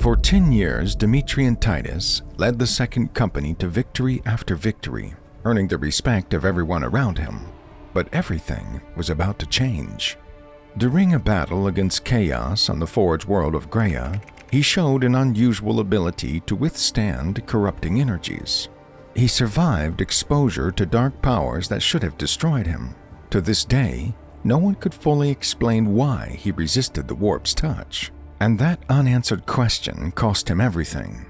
For 10 years, Captain Titus led the second company to victory after victory, earning the respect of everyone around him. But everything was about to change. During a battle against chaos on the Forge World of Graia, he showed an unusual ability to withstand corrupting energies. He survived exposure to dark powers that should have destroyed him. To this day, no one could fully explain why he resisted the warp's touch, and that unanswered question cost him everything.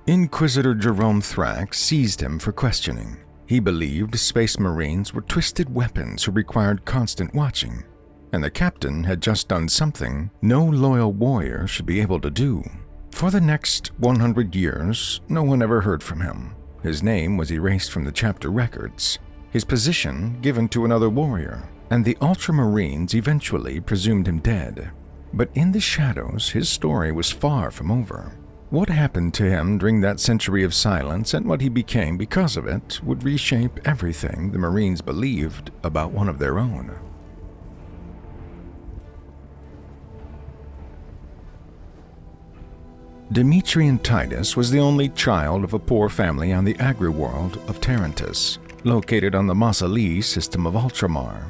Inquisitor Jerome Thrax seized him for questioning. He believed Space Marines were twisted weapons who required constant watching, and the captain had just done something no loyal warrior should be able to do. For the next 100 years, no one ever heard from him. His name was erased from the chapter records, his position given to another warrior, and the Ultramarines eventually presumed him dead. But in the shadows, his story was far from over. What happened to him during that century of silence and what he became because of it would reshape everything the Marines believed about one of their own. Captain Titus was the only child of a poor family on the agri-world of Tarantus, located on the Mausili system of Ultramar.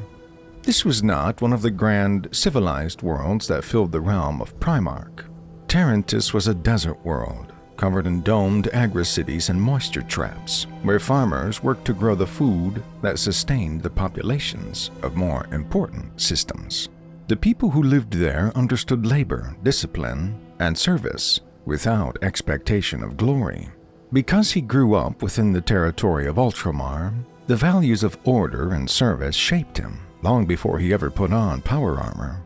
This was not one of the grand, civilized worlds that filled the realm of Primarch. Tarantus was a desert world, covered in domed agri-cities and moisture traps, where farmers worked to grow the food that sustained the populations of more important systems. The people who lived there understood labor, discipline, and service without expectation of glory. Because he grew up within the territory of Ultramar, the values of order and service shaped him long before he ever put on power armor.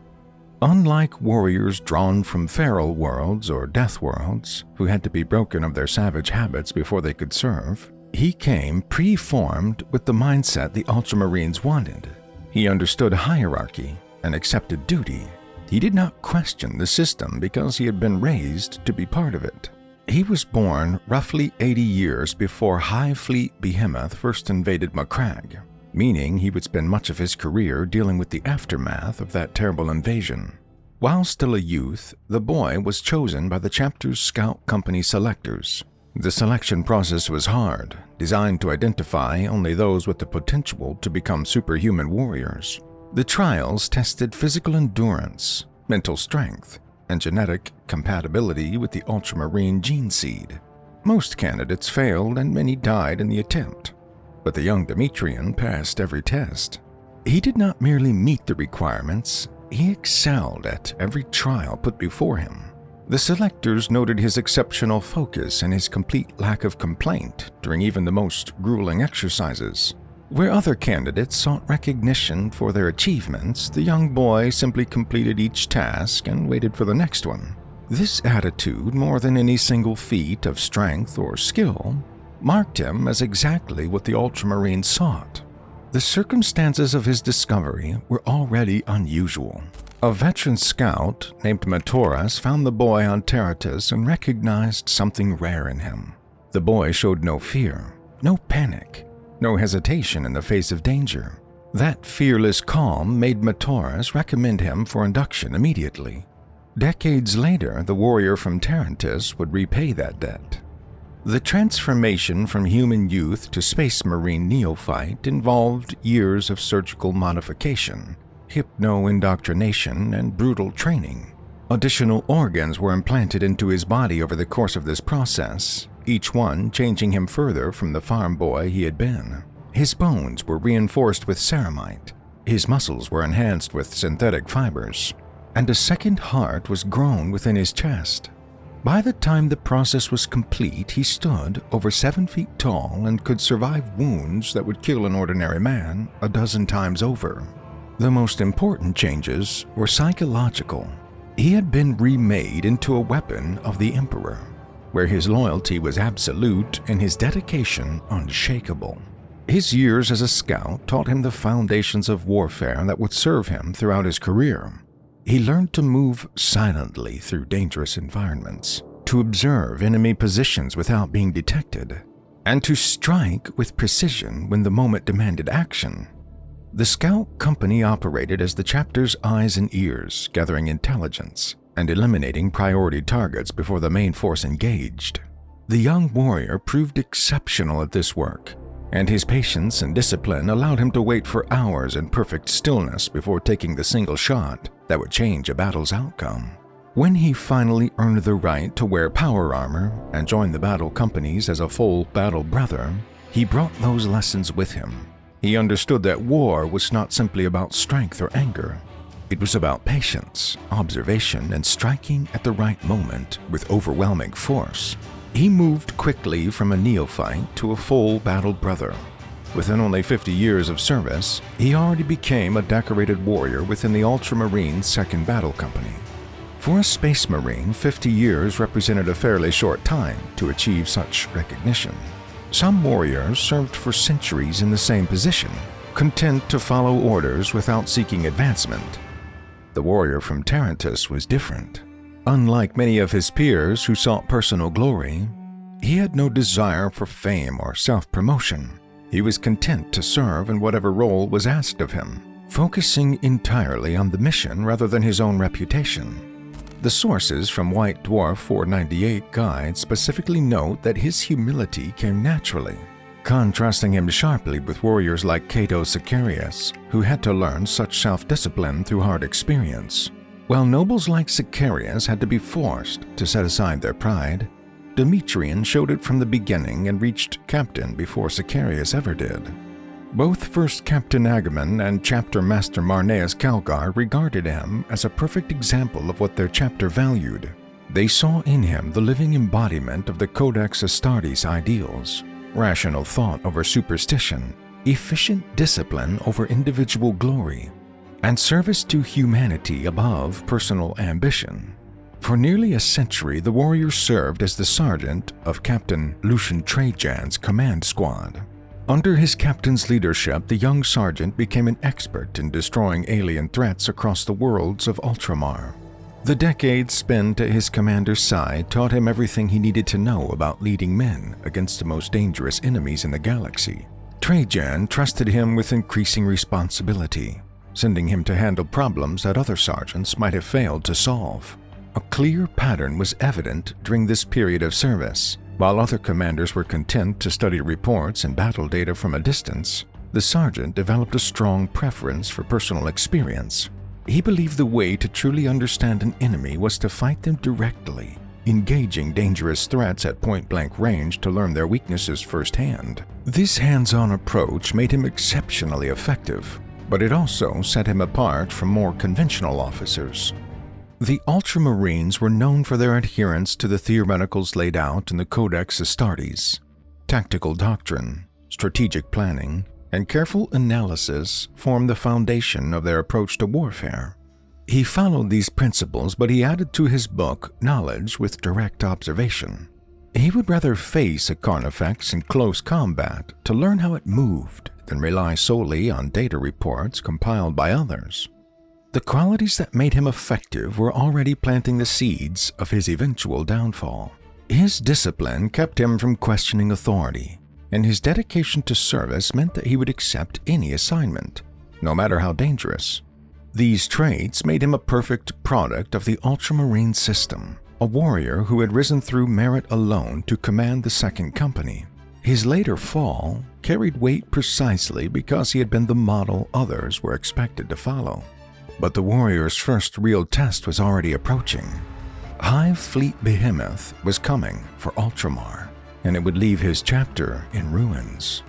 Unlike warriors drawn from feral worlds or death worlds, who had to be broken of their savage habits before they could serve, he came pre-formed with the mindset the Ultramarines wanted. He understood hierarchy and accepted duty. He did not question the system because he had been raised to be part of it. He was born roughly 80 years before High Fleet Behemoth first invaded Macragge, meaning he would spend much of his career dealing with the aftermath of that terrible invasion. While still a youth, the boy was chosen by the chapter's scout company selectors. The selection process was hard, designed to identify only those with the potential to become superhuman warriors. The trials tested physical endurance, mental strength, and genetic compatibility with the Ultramarine gene seed. Most candidates failed and many died in the attempt. But the young Demetrian passed every test. He did not merely meet the requirements, he excelled at every trial put before him. The selectors noted his exceptional focus and his complete lack of complaint during even the most grueling exercises. Where other candidates sought recognition for their achievements, the young boy simply completed each task and waited for the next one. This attitude, more than any single feat of strength or skill, marked him as exactly what the Ultramarines sought. The circumstances of his discovery were already unusual. A veteran scout named Matoras found the boy on Tarantus and recognized something rare in him. The boy showed no fear, no panic, no hesitation in the face of danger. That fearless calm made Matoras recommend him for induction immediately. Decades later, the warrior from Tarantus would repay that debt. The transformation from human youth to Space Marine neophyte involved years of surgical modification, hypno-indoctrination, and brutal training. Additional organs were implanted into his body over the course of this process, each one changing him further from the farm boy he had been. His bones were reinforced with ceramite, his muscles were enhanced with synthetic fibers, and a second heart was grown within his chest. By the time the process was complete, he stood over 7 feet tall and could survive wounds that would kill an ordinary man a dozen times over. The most important changes were psychological. He had been remade into a weapon of the Emperor, where his loyalty was absolute and his dedication unshakable. His years as a scout taught him the foundations of warfare that would serve him throughout his career. He learned to move silently through dangerous environments, to observe enemy positions without being detected, and to strike with precision when the moment demanded action. The scout company operated as the chapter's eyes and ears, gathering intelligence, and eliminating priority targets before the main force engaged. The young warrior proved exceptional at this work, and his patience and discipline allowed him to wait for hours in perfect stillness before taking the single shot that would change a battle's outcome. When he finally earned the right to wear power armor and join the battle companies as a full battle brother, he brought those lessons with him. He understood that war was not simply about strength or anger. It was about patience, observation, and striking at the right moment with overwhelming force. He moved quickly from a neophyte to a full battle brother. Within only 50 years of service, he already became a decorated warrior within the Ultramarines 2nd Battle Company. For a Space Marine, 50 years represented a fairly short time to achieve such recognition. Some warriors served for centuries in the same position, content to follow orders without seeking advancement. The warrior from Tarantus was different. Unlike many of his peers who sought personal glory, he had no desire for fame or self-promotion. He was content to serve in whatever role was asked of him, focusing entirely on the mission rather than his own reputation. The sources from White Dwarf 498 guide specifically note that his humility came naturally, contrasting him sharply with warriors like Cato Sicarius, who had to learn such self-discipline through hard experience. While nobles like Sicarius had to be forced to set aside their pride, Demetrian showed it from the beginning and reached captain before Sicarius ever did. Both First Captain Agamemnon and Chapter Master Marneus Calgar regarded him as a perfect example of what their chapter valued. They saw in him the living embodiment of the Codex Astartes ideals: rational thought over superstition, efficient discipline over individual glory, and service to humanity above personal ambition. For nearly a century, the warrior served as the sergeant of Captain Lucian Trajan's command squad. Under his captain's leadership, the young sergeant became an expert in destroying alien threats across the worlds of Ultramar. The decades spent at his commander's side taught him everything he needed to know about leading men against the most dangerous enemies in the galaxy. Trajan trusted him with increasing responsibility, sending him to handle problems that other sergeants might have failed to solve. A clear pattern was evident during this period of service. While other commanders were content to study reports and battle data from a distance, the sergeant developed a strong preference for personal experience. He believed the way to truly understand an enemy was to fight them directly, engaging dangerous threats at point-blank range to learn their weaknesses firsthand. This hands-on approach made him exceptionally effective, but it also set him apart from more conventional officers. The Ultramarines were known for their adherence to the theoreticals laid out in the Codex Astartes. Tactical doctrine, strategic planning, and careful analysis formed the foundation of their approach to warfare. He followed these principles, but he added to his book knowledge with direct observation. He would rather face a Carnifex in close combat to learn how it moved than rely solely on data reports compiled by others. The qualities that made him effective were already planting the seeds of his eventual downfall. His discipline kept him from questioning authority, and his dedication to service meant that he would accept any assignment, no matter how dangerous. These traits made him a perfect product of the Ultramarine system, a warrior who had risen through merit alone to command the Second Company. His later fall carried weight precisely because he had been the model others were expected to follow. But the warrior's first real test was already approaching. Hive Fleet Behemoth was coming for Ultramar, and it would leave his chapter in ruins.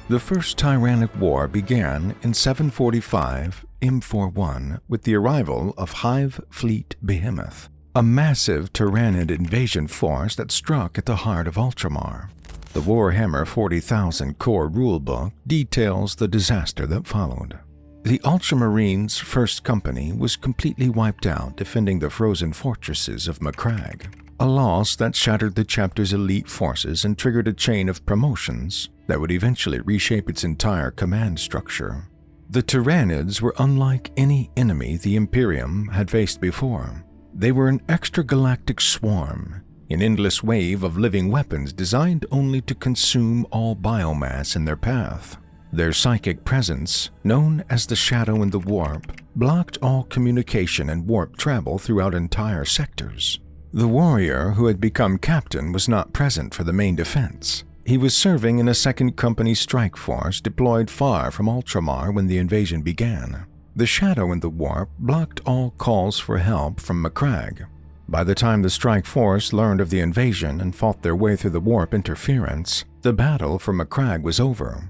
The First Tyrannic War began in 745 M41 with the arrival of Hive Fleet Behemoth, a massive Tyrannid invasion force that struck at the heart of Ultramar. The Warhammer 40,000 core rulebook details the disaster that followed. The Ultramarines' first company was completely wiped out defending the frozen fortresses of Macragge, a loss that shattered the chapter's elite forces and triggered a chain of promotions that would eventually reshape its entire command structure. The Tyrannids were unlike any enemy the Imperium had faced before. They were an extragalactic swarm, an endless wave of living weapons designed only to consume all biomass in their path. Their psychic presence, known as the Shadow in the Warp, blocked all communication and warp travel throughout entire sectors. The warrior who had become captain was not present for the main defense. He was serving in a second company strike force deployed far from Ultramar when the invasion began. The Shadow in the Warp blocked all calls for help from Macragge. By the time the strike force learned of the invasion and fought their way through the warp interference, the battle for Macragge was over.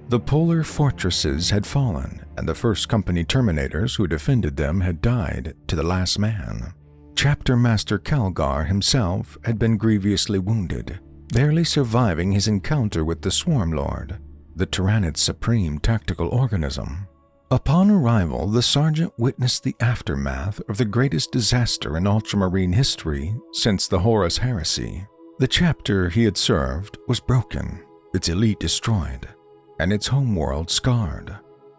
The polar fortresses had fallen, and the first company terminators who defended them had died to the last man. Chapter Master Calgar himself had been grievously wounded, barely surviving his encounter with the Swarm Lord, the Tyranid's supreme tactical organism. Upon arrival, the sergeant witnessed the aftermath of the greatest disaster in Ultramarine history since the Horus Heresy. The chapter he had served was broken, its elite destroyed, and its homeworld scarred.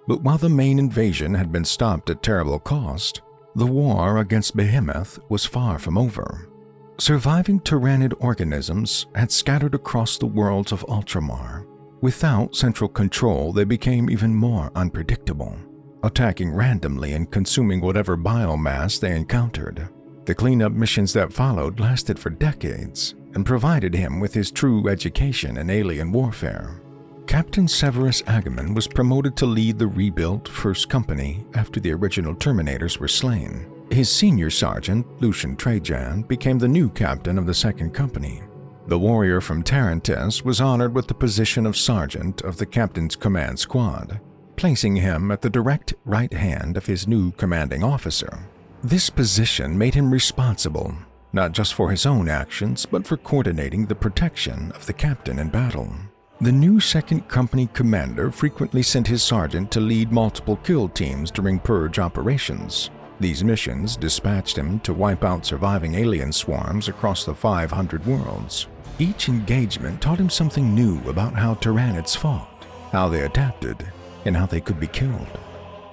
But while the main invasion had been stopped at terrible cost, the war against Behemoth was far from over. Surviving Tyranid organisms had scattered across the worlds of Ultramar. Without central control, they became even more unpredictable, attacking randomly and consuming whatever biomass they encountered. The cleanup missions that followed lasted for decades and provided him with his true education in alien warfare. Captain Severus Agaman was promoted to lead the rebuilt First Company after the original Terminators were slain. His senior sergeant, Lucian Trajan, became the new captain of the Second Company. The warrior from Tarantis was honored with the position of sergeant of the captain's command squad, placing him at the direct right hand of his new commanding officer. This position made him responsible, not just for his own actions, but for coordinating the protection of the captain in battle. The new Second Company commander frequently sent his sergeant to lead multiple kill teams during purge operations. These missions dispatched him to wipe out surviving alien swarms across the 500 worlds. Each engagement taught him something new about how Tyranids fought, how they adapted, and how they could be killed.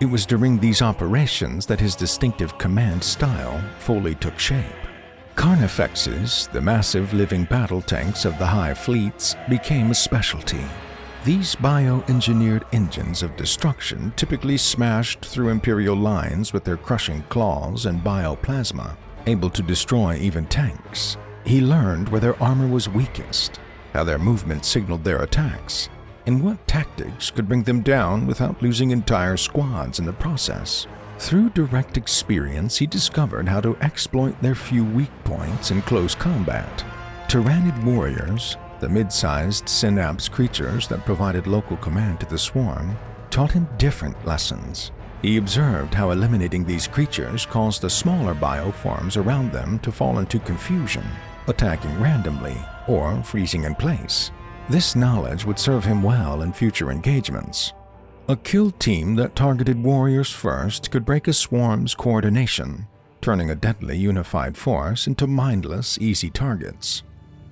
It was during these operations that his distinctive command style fully took shape. Carnifexes, the massive living battle tanks of the High Fleets, became a specialty. These bioengineered engines of destruction typically smashed through Imperial lines with their crushing claws and bioplasma, able to destroy even tanks. He learned where their armor was weakest, how their movement signaled their attacks, and what tactics could bring them down without losing entire squads in the process. Through direct experience, he discovered how to exploit their few weak points in close combat. Tyranid warriors, the mid-sized synapse creatures that provided local command to the swarm, taught him different lessons. He observed how eliminating these creatures caused the smaller bioforms around them to fall into confusion, attacking randomly or freezing in place. This knowledge would serve him well in future engagements. A kill team that targeted warriors first could break a swarm's coordination, turning a deadly unified force into mindless, easy targets.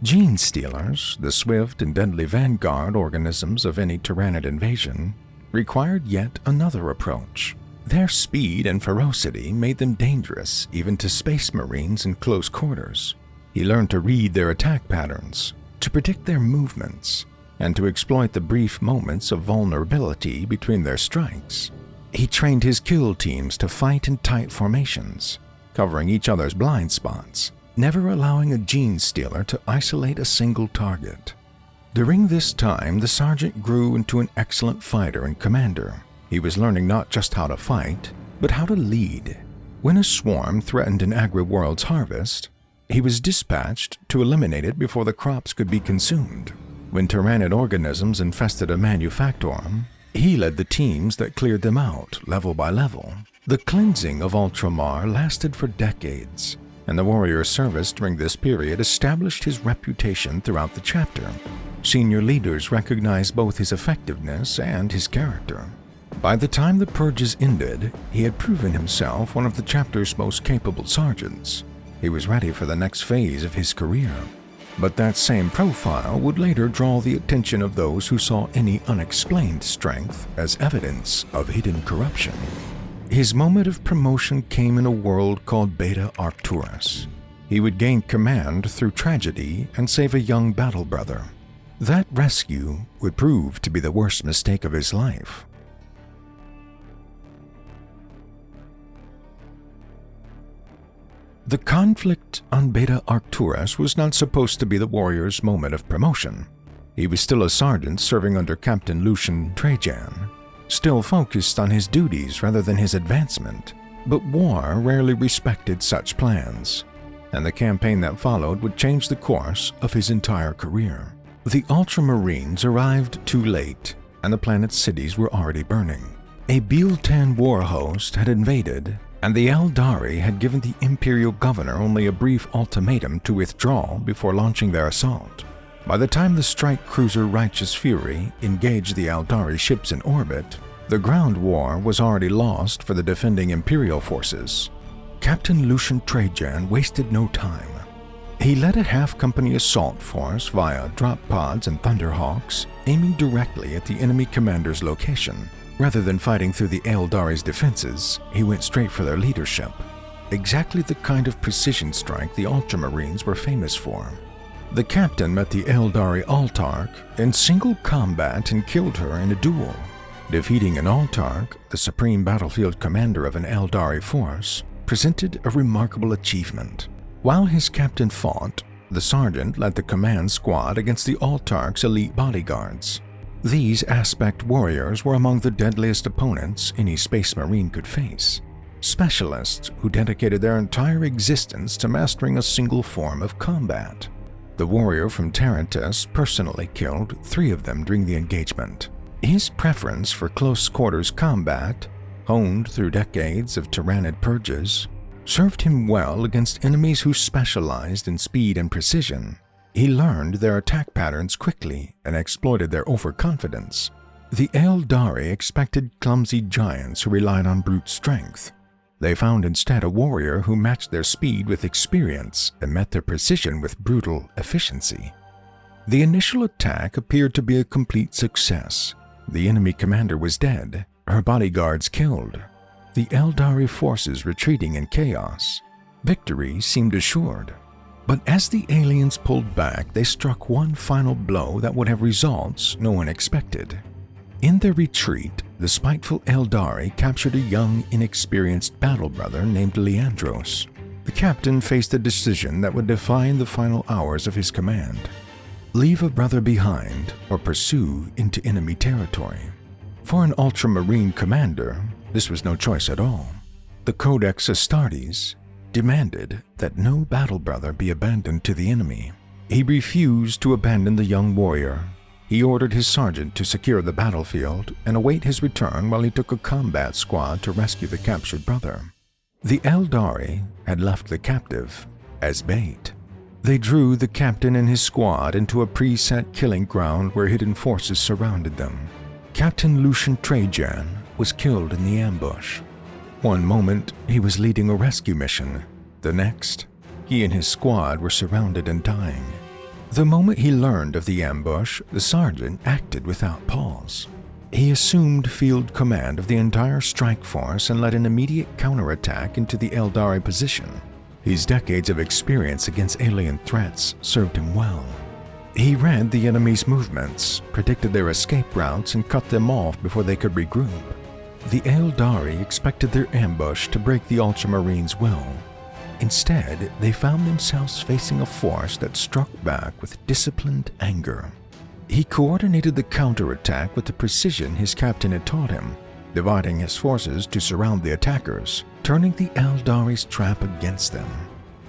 Gene stealers, the swift and deadly vanguard organisms of any Tyranid invasion, required yet another approach. Their speed and ferocity made them dangerous even to space marines in close quarters. He learned to read their attack patterns, to predict their movements, and to exploit the brief moments of vulnerability between their strikes. He trained his kill teams to fight in tight formations, covering each other's blind spots, never allowing a gene stealer to isolate a single target. During this time, the sergeant grew into an excellent fighter and commander. He was learning not just how to fight, but how to lead. When a swarm threatened an agri-world's harvest, he was dispatched to eliminate it before the crops could be consumed. When Tyranid organisms infested a manufactorum, he led the teams that cleared them out level by level. The cleansing of Ultramar lasted for decades, and the warrior's service during this period established his reputation throughout the chapter. Senior leaders recognized both his effectiveness and his character. By the time the purges ended, he had proven himself one of the chapter's most capable sergeants. He was ready for the next phase of his career. But that same profile would later draw the attention of those who saw any unexplained strength as evidence of hidden corruption. His moment of promotion came in a world called Beta Arcturus. He would gain command through tragedy and save a young battle brother. That rescue would prove to be the worst mistake of his life. The conflict on Beta Arcturus was not supposed to be the warrior's moment of promotion. He was still a sergeant serving under Captain Lucian Trajan, still focused on his duties rather than his advancement. But war rarely respected such plans, and the campaign that followed would change the course of his entire career. The Ultramarines arrived too late, and the planet's cities were already burning. A Bealtan war host had invaded, and the Eldari had given the Imperial governor only a brief ultimatum to withdraw before launching their assault. By the time the strike cruiser Righteous Fury engaged the Eldari ships in orbit, the ground war was already lost for the defending Imperial forces. Captain Lucian Trajan wasted no time. He led a half-company assault force via drop pods and Thunderhawks, aiming directly at the enemy commander's location. Rather than fighting through the Eldari's defenses, he went straight for their leadership. Exactly the kind of precision strike the Ultramarines were famous for. The captain met the Eldari Altarch in single combat and killed her in a duel. Defeating an Altarch, the supreme battlefield commander of an Eldari force, presented a remarkable achievement. While his captain fought, the sergeant led the command squad against the Altarch's elite bodyguards. These aspect warriors were among the deadliest opponents any Space Marine could face. Specialists who dedicated their entire existence to mastering a single form of combat. The warrior from Tarantus personally killed 3 of them during the engagement. His preference for close-quarters combat, honed through decades of Tyrannid purges, served him well against enemies who specialized in speed and precision. He learned their attack patterns quickly and exploited their overconfidence. The Eldari expected clumsy giants who relied on brute strength. They found instead a warrior who matched their speed with experience and met their precision with brutal efficiency. The initial attack appeared to be a complete success. The enemy commander was dead, her bodyguards killed, the Eldari forces retreating in chaos. Victory seemed assured. But as the aliens pulled back, they struck one final blow that would have results no one expected. In their retreat, the spiteful Eldari captured a young, inexperienced battle brother named Leandros. The captain faced a decision that would define the final hours of his command. Leave a brother behind or pursue into enemy territory. For an Ultramarine commander, this was no choice at all. The Codex Astartes demanded that no battle brother be abandoned to the enemy. He refused to abandon the young warrior. He ordered his sergeant to secure the battlefield and await his return while he took a combat squad to rescue the captured brother. The Eldari had left the captive as bait. They drew the captain and his squad into a preset killing ground where hidden forces surrounded them. Captain Lucian Trajan was killed in the ambush. One moment, he was leading a rescue mission. The next, he and his squad were surrounded and dying. The moment he learned of the ambush, the sergeant acted without pause. He assumed field command of the entire strike force and led an immediate counterattack into the Eldari position. His decades of experience against alien threats served him well. He read the enemy's movements, predicted their escape routes, and cut them off before they could regroup. The Eldari expected their ambush to break the Ultramarines' will. Instead, they found themselves facing a force that struck back with disciplined anger. He coordinated the counterattack with the precision his captain had taught him, dividing his forces to surround the attackers, turning the Eldari's trap against them.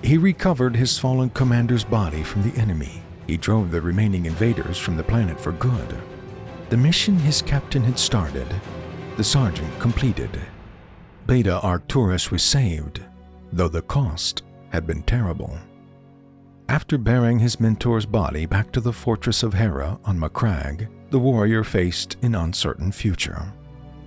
He recovered his fallen commander's body from the enemy. He drove the remaining invaders from the planet for good. The mission his captain had started, the sergeant completed. Beta Arcturus was saved, though the cost had been terrible. After bearing his mentor's body back to the fortress of Hera on Macragge, the warrior faced an uncertain future.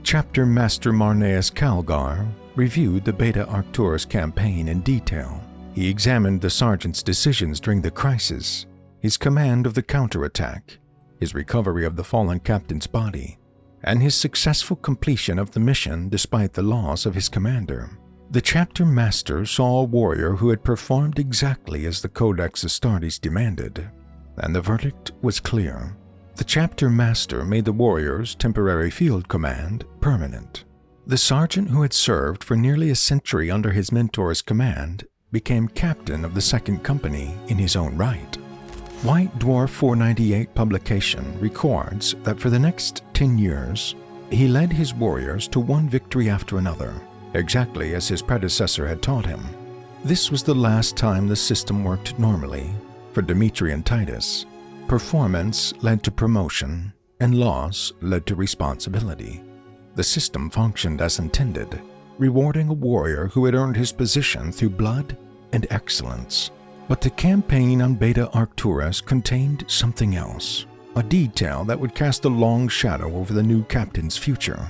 Chapter Master Marneus Calgar reviewed the Beta Arcturus campaign in detail. He examined the sergeant's decisions during the crisis, his command of the counterattack, his recovery of the fallen captain's body, and his successful completion of the mission despite the loss of his commander. The chapter master saw a warrior who had performed exactly as the Codex Astartes demanded. and the verdict was clear. The chapter master made the warrior's temporary field command permanent. The sergeant who had served for nearly a century under his mentor's command became captain of the second company in his own right. White Dwarf 498 publication records that for the next 10 years, he led his warriors to one victory after another, exactly as his predecessor had taught him. This was the last time the system worked normally for Dimitri and Titus. Performance led to promotion, and loss led to responsibility. The system functioned as intended, rewarding a warrior who had earned his position through blood and excellence. But the campaign on Beta Arcturus contained something else, a detail that would cast a long shadow over the new captain's future.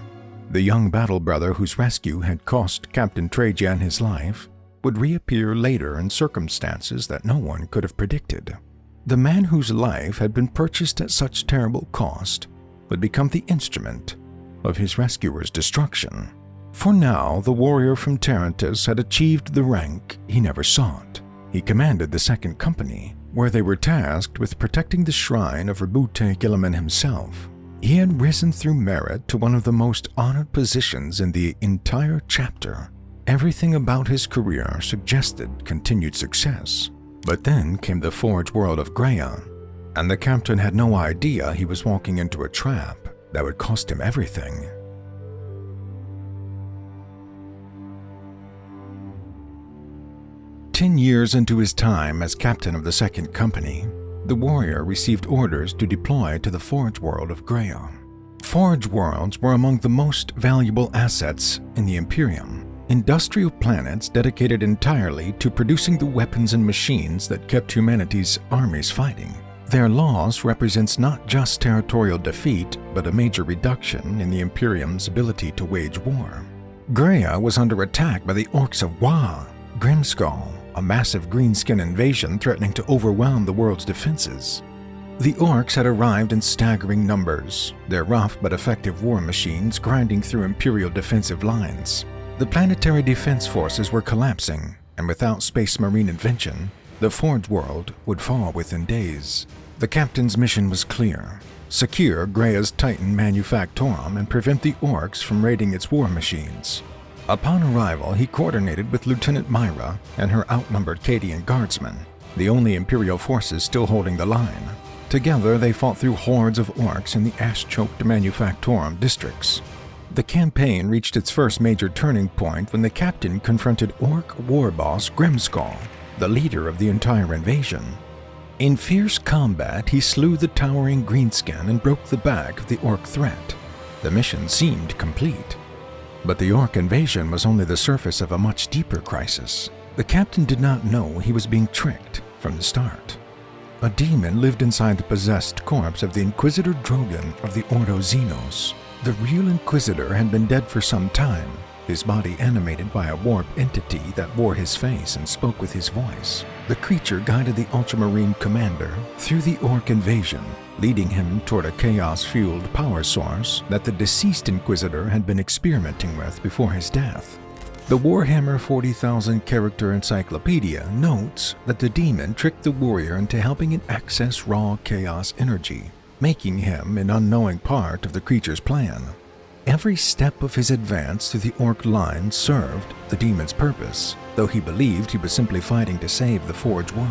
The young battle brother whose rescue had cost Captain Trajan his life would reappear later in circumstances that no one could have predicted. The man whose life had been purchased at such terrible cost would become the instrument of his rescuer's destruction. For now, the warrior from Tarentus had achieved the rank he never sought. He commanded the second company, where they were tasked with protecting the shrine of Rabute Gilliman himself. He had risen through merit to one of the most honored positions in the entire chapter. Everything about his career suggested continued success. But then came the Forge World of Graia, and the captain had no idea he was walking into a trap that would cost him everything. "10 years into his time as captain of the second company, the warrior received orders to deploy to the Forge World of Graia. Forge Worlds were among the most valuable assets in the Imperium, industrial planets dedicated entirely to producing the weapons and machines that kept humanity's armies fighting. Their loss represents not just territorial defeat, but a major reduction in the Imperium's ability to wage war. Graia was under attack by the Orks of Grimskull, a massive greenskin invasion threatening to overwhelm the world's defenses. The Orks had arrived in staggering numbers, their rough but effective war machines grinding through Imperial defensive lines. The planetary defense forces were collapsing, and without Space Marine invention, the Forge World would fall within days. The captain's mission was clear: secure Graia's Titan Manufactorum and prevent the Orks from raiding its war machines. Upon arrival, he coordinated with Lieutenant Myra and her outnumbered Cadian guardsmen, the only Imperial forces still holding the line. Together, they fought through hordes of Orks in the ash-choked Manufactorum districts. The campaign reached its first major turning point when the captain confronted Ork war boss Grimskull, the leader of the entire invasion. In fierce combat, he slew the towering greenskin and broke the back of the Ork threat. The mission seemed complete. But the Ork invasion was only the surface of a much deeper crisis. The captain did not know he was being tricked from the start. A demon lived inside the possessed corpse of the Inquisitor Drogon of the Ordo Xenos. The real Inquisitor had been dead for some time, his body animated by a warp entity that wore his face and spoke with his voice. The creature guided the Ultramarine commander through the Ork invasion, leading him toward a chaos-fueled power source that the deceased Inquisitor had been experimenting with before his death. The Warhammer 40,000 character encyclopedia notes that the demon tricked the warrior into helping it access raw chaos energy, making him an unknowing part of the creature's plan. Every step of his advance through the Ork line served the demon's purpose, though he believed he was simply fighting to save the Forge World.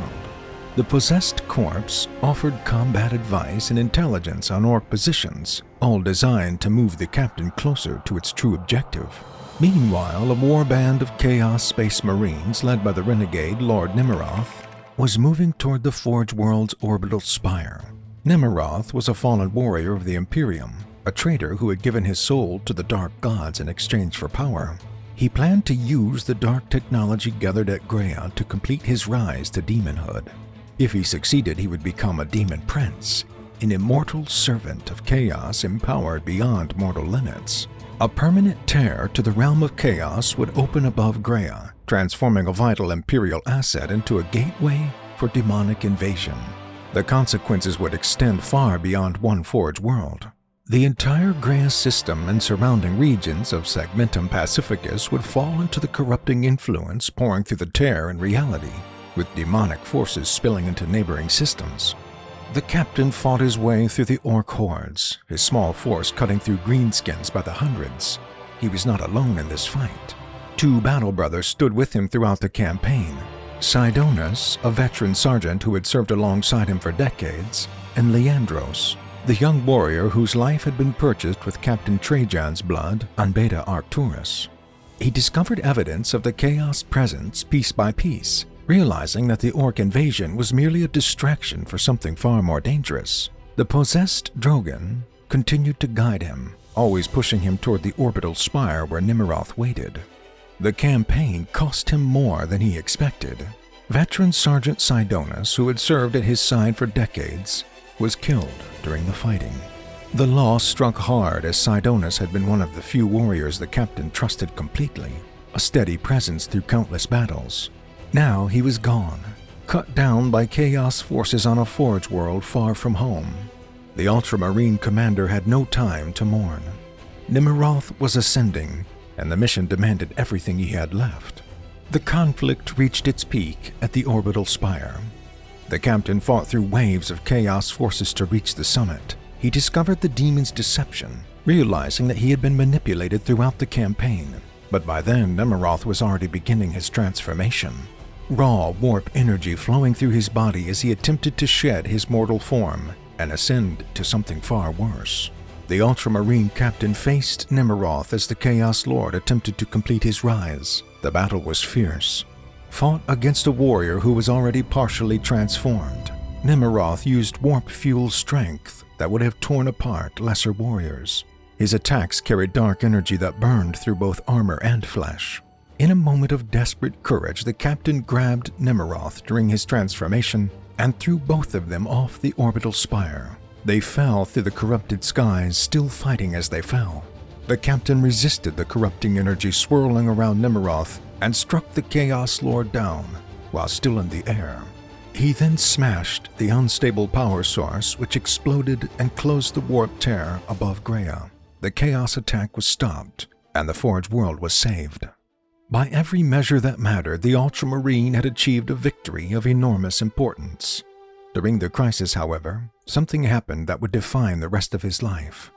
The possessed corpse offered combat advice and intelligence on Ork positions, all designed to move the captain closer to its true objective. Meanwhile, a warband of Chaos Space Marines led by the renegade Lord Nemeroth was moving toward the Forge World's orbital spire. Nemeroth was a fallen warrior of the Imperium, a traitor who had given his soul to the dark gods in exchange for power. He planned to use the dark technology gathered at Graia to complete his rise to demonhood. If he succeeded, he would become a demon prince, an immortal servant of chaos empowered beyond mortal limits. A permanent tear to the realm of chaos would open above Graia, transforming a vital Imperial asset into a gateway for demonic invasion. The consequences would extend far beyond one Forge World. The entire Graia system and surrounding regions of Segmentum Pacificus would fall into the corrupting influence pouring through the tear in reality, with demonic forces spilling into neighboring systems. The captain fought his way through the Ork hordes, his small force cutting through greenskins by the hundreds. He was not alone in this fight. Two battle brothers stood with him throughout the campaign. Sidonus, a veteran sergeant who had served alongside him for decades, and Leandros, the young warrior whose life had been purchased with Captain Trajan's blood on Beta Arcturus. He discovered evidence of the Chaos presence piece by piece, realizing that the Ork invasion was merely a distraction for something far more dangerous. The possessed Drogon continued to guide him, always pushing him toward the orbital spire where Nimroth waited. The campaign cost him more than he expected. Veteran Sergeant Sidonus, who had served at his side for decades, was killed during the fighting. The loss struck hard as Sidonus had been one of the few warriors the captain trusted completely, a steady presence through countless battles. Now he was gone, cut down by Chaos forces on a Forge world far from home. The Ultramarine commander had no time to mourn. Nimroth was ascending, and the mission demanded everything he had left. The conflict reached its peak at the orbital spire. The captain fought through waves of Chaos forces to reach the summit. He discovered the demon's deception, realizing that he had been manipulated throughout the campaign. But by then, Nimroth was already beginning his transformation. Raw warp energy flowing through his body as he attempted to shed his mortal form and ascend to something far worse. The Ultramarine captain faced Nimroth as the Chaos Lord attempted to complete his rise. The battle was fierce. Fought against a warrior who was already partially transformed, Nimroth used warp fuel strength that would have torn apart lesser warriors. His attacks carried dark energy that burned through both armor and flesh. In a moment of desperate courage, the captain grabbed Nimroth during his transformation and threw both of them off the orbital spire. They fell through the corrupted skies, still fighting as they fell. The captain resisted the corrupting energy swirling around Nimroth and struck the Chaos Lord down while still in the air. He then smashed the unstable power source, which exploded and closed the warp tear above Graia. The Chaos attack was stopped, and the Forge world was saved. By every measure that mattered, the Ultramarine had achieved a victory of enormous importance. During the crisis, however, something happened that would define the rest of his life.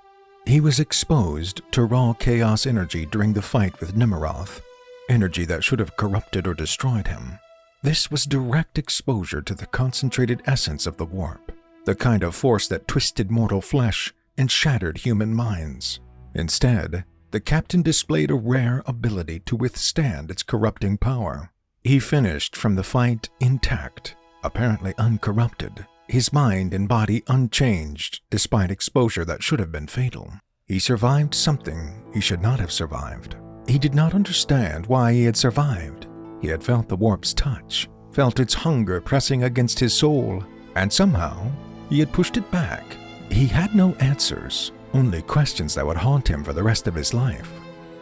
He was exposed to raw Chaos energy during the fight with Nimroth, energy that should have corrupted or destroyed him. This was direct exposure to the concentrated essence of the warp, the kind of force that twisted mortal flesh and shattered human minds. Instead, the captain displayed a rare ability to withstand its corrupting power. He finished from the fight intact, apparently uncorrupted, his mind and body unchanged despite exposure that should have been fatal. He survived something he should not have survived. He did not understand why he had survived. He had felt the warp's touch, felt its hunger pressing against his soul, and somehow he had pushed it back. He had no answers, only questions that would haunt him for the rest of his life.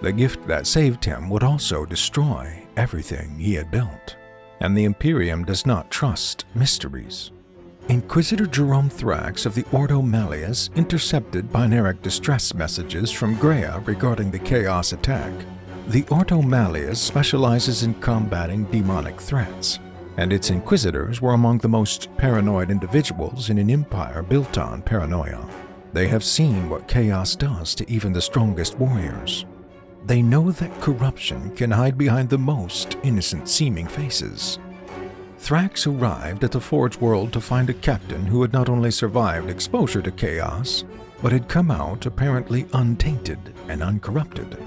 The gift that saved him would also destroy everything he had built. And the Imperium does not trust mysteries. Inquisitor Jerome Thrax of the Ordo Malleus intercepted binaric distress messages from Graia regarding the Chaos attack. The Ordo Malleus specializes in combating demonic threats, and its Inquisitors were among the most paranoid individuals in an empire built on paranoia. They have seen what Chaos does to even the strongest warriors. They know that corruption can hide behind the most innocent-seeming faces. Thrax arrived at the Forge world to find a captain who had not only survived exposure to Chaos, but had come out apparently untainted and uncorrupted.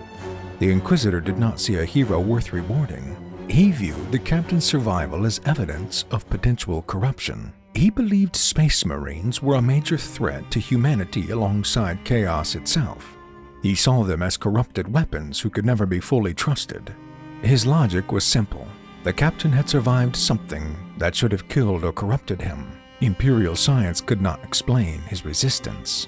The Inquisitor did not see a hero worth rewarding. He viewed the captain's survival as evidence of potential corruption. He believed Space Marines were a major threat to humanity alongside Chaos itself. He saw them as corrupted weapons who could never be fully trusted. His logic was simple. The captain had survived something that should have killed or corrupted him. Imperial science could not explain his resistance.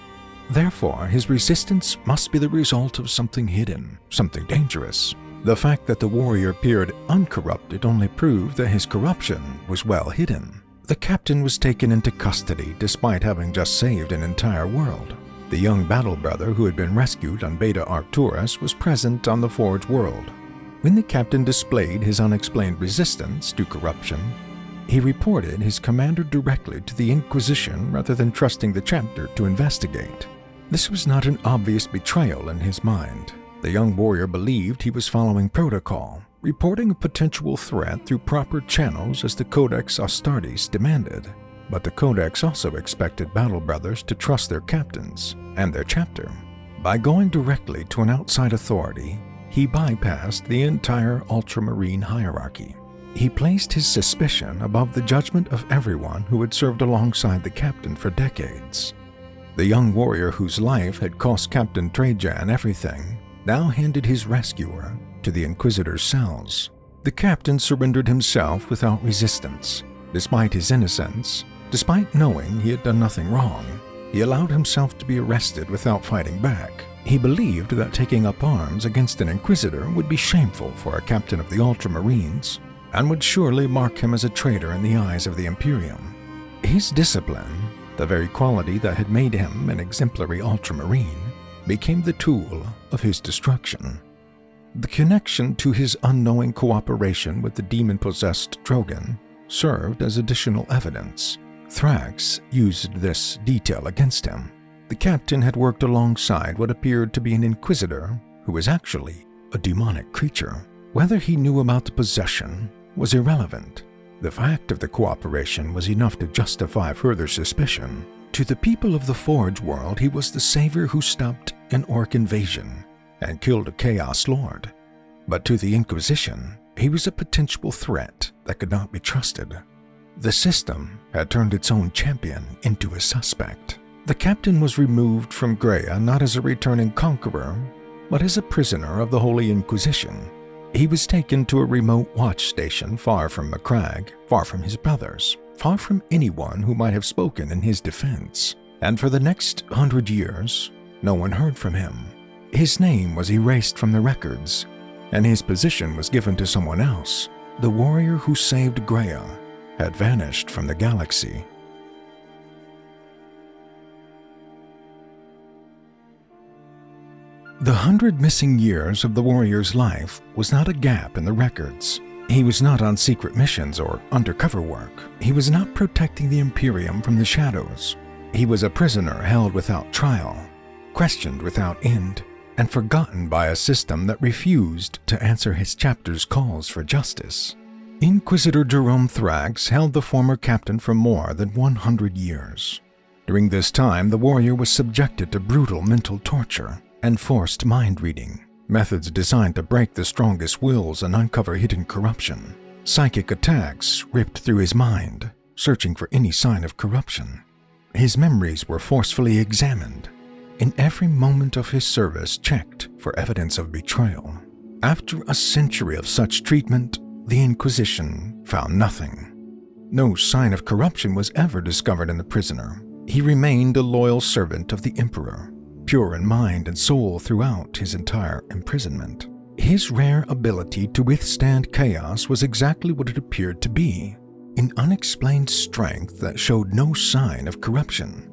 Therefore, his resistance must be the result of something hidden, something dangerous. The fact that the warrior appeared uncorrupted only proved that his corruption was well hidden. The captain was taken into custody despite having just saved an entire world. The young battle brother who had been rescued on Beta Arcturus was present on the Forge world. When the captain displayed his unexplained resistance to corruption, He reported his commander directly to the Inquisition rather than trusting the chapter to investigate. This was not an obvious betrayal in his mind. The young warrior believed he was following protocol, reporting a potential threat through proper channels as the Codex Astartes demanded. But the Codex also expected battle brothers to trust their captains and their chapter. By going directly to an outside authority, he bypassed the entire Ultramarine hierarchy. He placed his suspicion above the judgment of everyone who had served alongside the captain for decades. The young warrior whose life had cost Captain Trajan everything now handed his rescuer to the Inquisitor's cells. The captain surrendered himself without resistance. Despite his innocence, despite knowing he had done nothing wrong, he allowed himself to be arrested without fighting back. He believed that taking up arms against an Inquisitor would be shameful for a captain of the Ultramarines, and would surely mark him as a traitor in the eyes of the Imperium. His discipline, the very quality that had made him an exemplary Ultramarine, became the tool of his destruction. The connection to his unknowing cooperation with the demon-possessed Drogon served as additional evidence. Thrax used this detail against him. The captain had worked alongside what appeared to be an Inquisitor who was actually a demonic creature. Whether he knew about the possession was irrelevant. The fact of the cooperation was enough to justify further suspicion. To the people of the Forge World, he was the savior who stopped an Ork invasion and killed a Chaos Lord. But to the Inquisition, he was a potential threat that could not be trusted. The system had turned its own champion into a suspect. The captain was removed from Graia not as a returning conqueror, but as a prisoner of the Holy Inquisition. He was taken to a remote watch station far from Macragge, far from his brothers, far from anyone who might have spoken in his defense. And for the next 100 years, no one heard from him. His name was erased from the records, and his position was given to someone else. The warrior who saved Graia had vanished from the galaxy. The 100 missing years of the warrior's life was not a gap in the records. He was not on secret missions or undercover work. He was not protecting the Imperium from the shadows. He was a prisoner held without trial, questioned without end, and forgotten by a system that refused to answer his chapter's calls for justice. Inquisitor Jerome Thrax held the former captain for more than 100 years. During this time, the warrior was subjected to brutal mental torture and forced mind-reading, methods designed to break the strongest wills and uncover hidden corruption. Psychic attacks ripped through his mind, searching for any sign of corruption. His memories were forcefully examined, and every moment of his service checked for evidence of betrayal. After a century of such treatment, the Inquisition found nothing. No sign of corruption was ever discovered in the prisoner. He remained a loyal servant of the Emperor, pure in mind and soul throughout his entire imprisonment. His rare ability to withstand chaos was exactly what it appeared to be, an unexplained strength that showed no sign of corruption.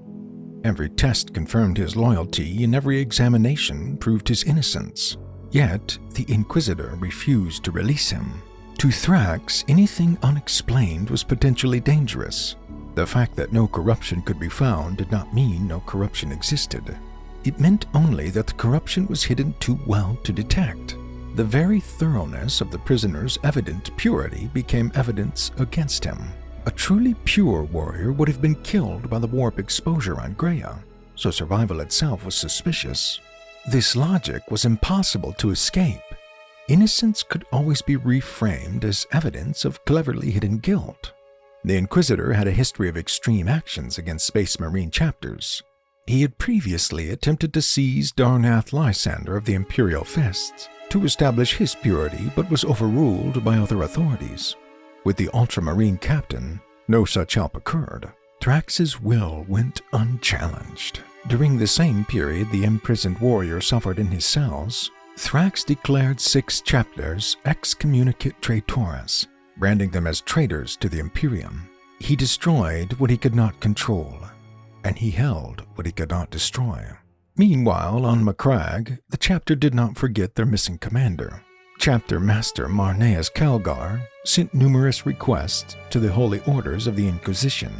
Every test confirmed his loyalty and every examination proved his innocence. Yet, the Inquisitor refused to release him. To Thrax, anything unexplained was potentially dangerous. The fact that no corruption could be found did not mean no corruption existed. It meant only that the corruption was hidden too well to detect. The very thoroughness of the prisoner's evident purity became evidence against him. A truly pure warrior would have been killed by the warp exposure on Graia, so survival itself was suspicious. This logic was impossible to escape. Innocence could always be reframed as evidence of cleverly hidden guilt. The Inquisitor had a history of extreme actions against Space Marine chapters. He had previously attempted to seize Darnath Lysander of the Imperial Fists to establish his purity, but was overruled by other authorities. With the Ultramarine captain, no such help occurred. Thrax's will went unchallenged. During the same period the imprisoned warrior suffered in his cells, Thrax declared 6 chapters excommunicate traitores, branding them as traitors to the Imperium. He destroyed what he could not control, and he held what he could not destroy. Meanwhile, on Macragge, the chapter did not forget their missing commander. Chapter Master Marneus Calgar sent numerous requests to the Holy Orders of the Inquisition,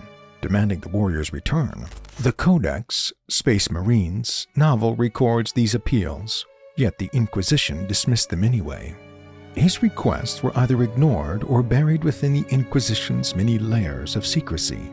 demanding the warriors' return. The Codex, Space Marines, novel records these appeals, yet the Inquisition dismissed them anyway. His requests were either ignored or buried within the Inquisition's many layers of secrecy.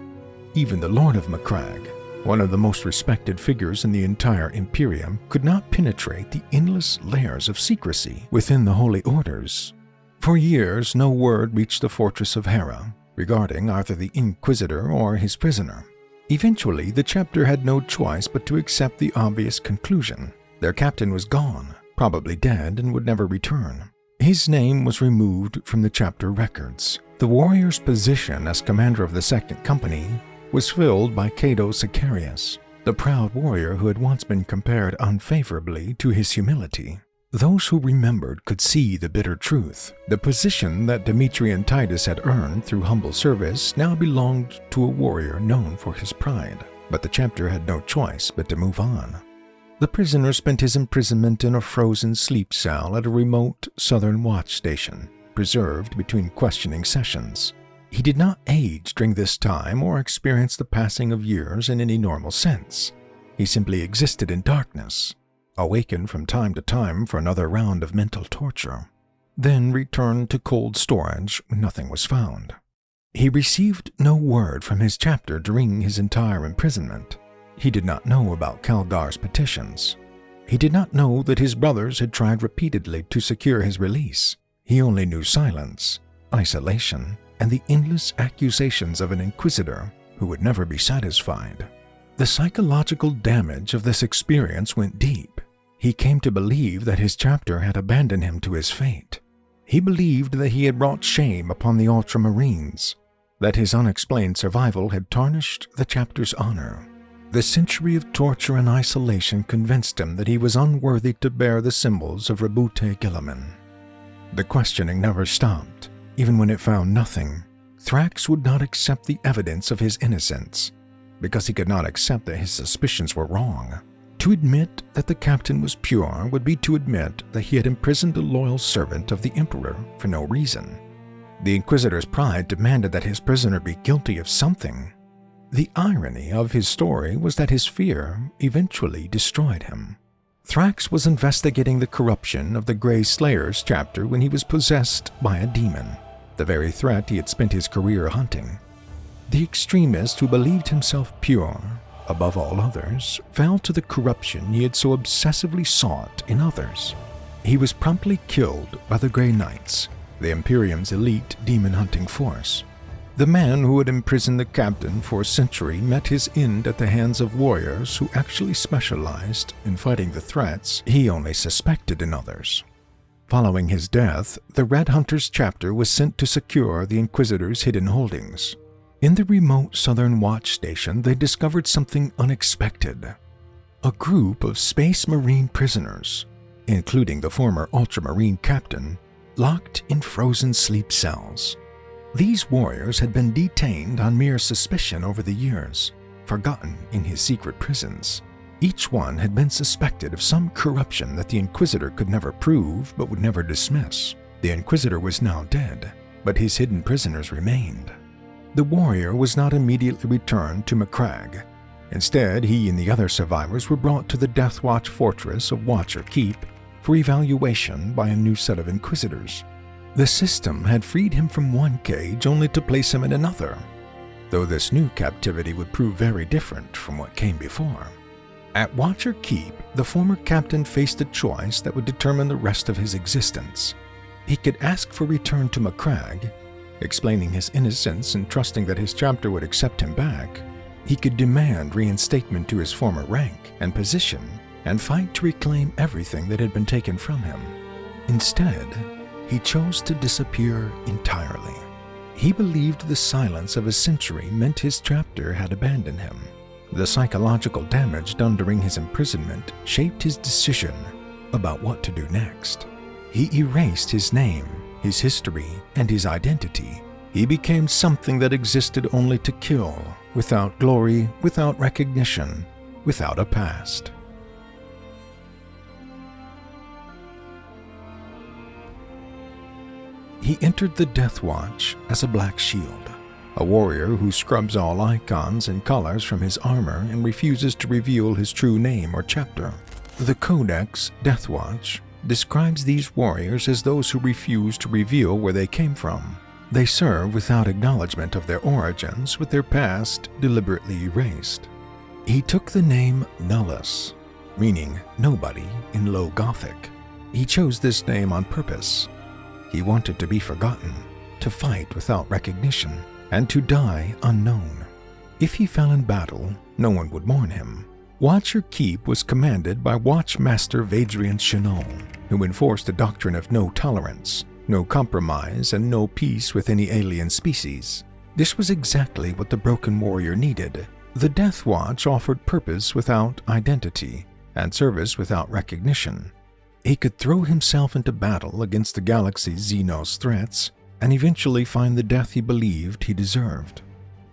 Even the Lord of Macragge, one of the most respected figures in the entire Imperium, could not penetrate the endless layers of secrecy within the Holy Orders. For years, no word reached the Fortress of Hera regarding either the Inquisitor or his prisoner. Eventually, the chapter had no choice but to accept the obvious conclusion. Their captain was gone, probably dead, and would never return. His name was removed from the chapter records. The warrior's position as commander of the Second Company was filled by Cato Sicarius, the proud warrior who had once been compared unfavorably to his humility. Those who remembered could see the bitter truth. The position that Demetrian Titus had earned through humble service now belonged to a warrior known for his pride, but the chapter had no choice but to move on. The prisoner spent his imprisonment in a frozen sleep cell at a remote southern watch station, preserved between questioning sessions. He did not age during this time or experience the passing of years in any normal sense. He simply existed in darkness, awakened from time to time for another round of mental torture, then returned to cold storage when nothing was found. He received no word from his chapter during his entire imprisonment. He did not know about Calgar's petitions. He did not know that his brothers had tried repeatedly to secure his release. He only knew silence, isolation, and the endless accusations of an inquisitor who would never be satisfied. The psychological damage of this experience went deep. He came to believe that his chapter had abandoned him to his fate. He believed that he had brought shame upon the Ultramarines, that his unexplained survival had tarnished the chapter's honor. The century of torture and isolation convinced him that he was unworthy to bear the symbols of Rebute Gilliman. The questioning never stopped. Even when it found nothing, Thrax would not accept the evidence of his innocence, because he could not accept that his suspicions were wrong. To admit that the captain was pure would be to admit that he had imprisoned a loyal servant of the Emperor for no reason. The Inquisitor's pride demanded that his prisoner be guilty of something. The irony of his story was that his fear eventually destroyed him. Thrax was investigating the corruption of the Grey Slayers chapter when he was possessed by a demon, the very threat he had spent his career hunting. The extremist who believed himself pure, above all others, fell to the corruption he had so obsessively sought in others. He was promptly killed by the Grey Knights, the Imperium's elite demon-hunting force. The man who had imprisoned the captain for a century met his end at the hands of warriors who actually specialized in fighting the threats he only suspected in others. Following his death, the Red Hunters chapter was sent to secure the Inquisitor's hidden holdings. In the remote southern watch station, they discovered something unexpected. A group of Space Marine prisoners, including the former Ultramarine captain, locked in frozen sleep cells. These warriors had been detained on mere suspicion over the years, forgotten in his secret prisons. Each one had been suspected of some corruption that the Inquisitor could never prove but would never dismiss. The Inquisitor was now dead, but his hidden prisoners remained. The warrior was not immediately returned to Macragge. Instead, he and the other survivors were brought to the Deathwatch fortress of Watcher Keep for evaluation by a new set of Inquisitors. The system had freed him from one cage only to place him in another, though this new captivity would prove very different from what came before. At Watcher Keep, the former captain faced a choice that would determine the rest of his existence. He could ask for return to Macragge, explaining his innocence and trusting that his chapter would accept him back. He could demand reinstatement to his former rank and position and fight to reclaim everything that had been taken from him. Instead, he chose to disappear entirely. He believed the silence of a century meant his chapter had abandoned him. The psychological damage done during his imprisonment shaped his decision about what to do next. He erased his name, his history, and his identity. He became something that existed only to kill, without glory, without recognition, without a past. He entered the Death Watch as a Black Shield, a warrior who scrubs all icons and colors from his armor and refuses to reveal his true name or chapter. The Codex Death Watch describes these warriors as those who refuse to reveal where they came from. They serve without acknowledgement of their origins, with their past deliberately erased. He took the name Nullus, meaning nobody in Low Gothic. He chose this name on purpose. He wanted to be forgotten, to fight without recognition, and to die unknown. If he fell in battle, no one would mourn him. Watch or Keep was commanded by Watchmaster Vadrian Chenol, who enforced the doctrine of no tolerance, no compromise, and no peace with any alien species. This was exactly what the Broken Warrior needed. The Death Watch offered purpose without identity, and service without recognition. He could throw himself into battle against the galaxy's Xenos threats, and eventually find the death he believed he deserved.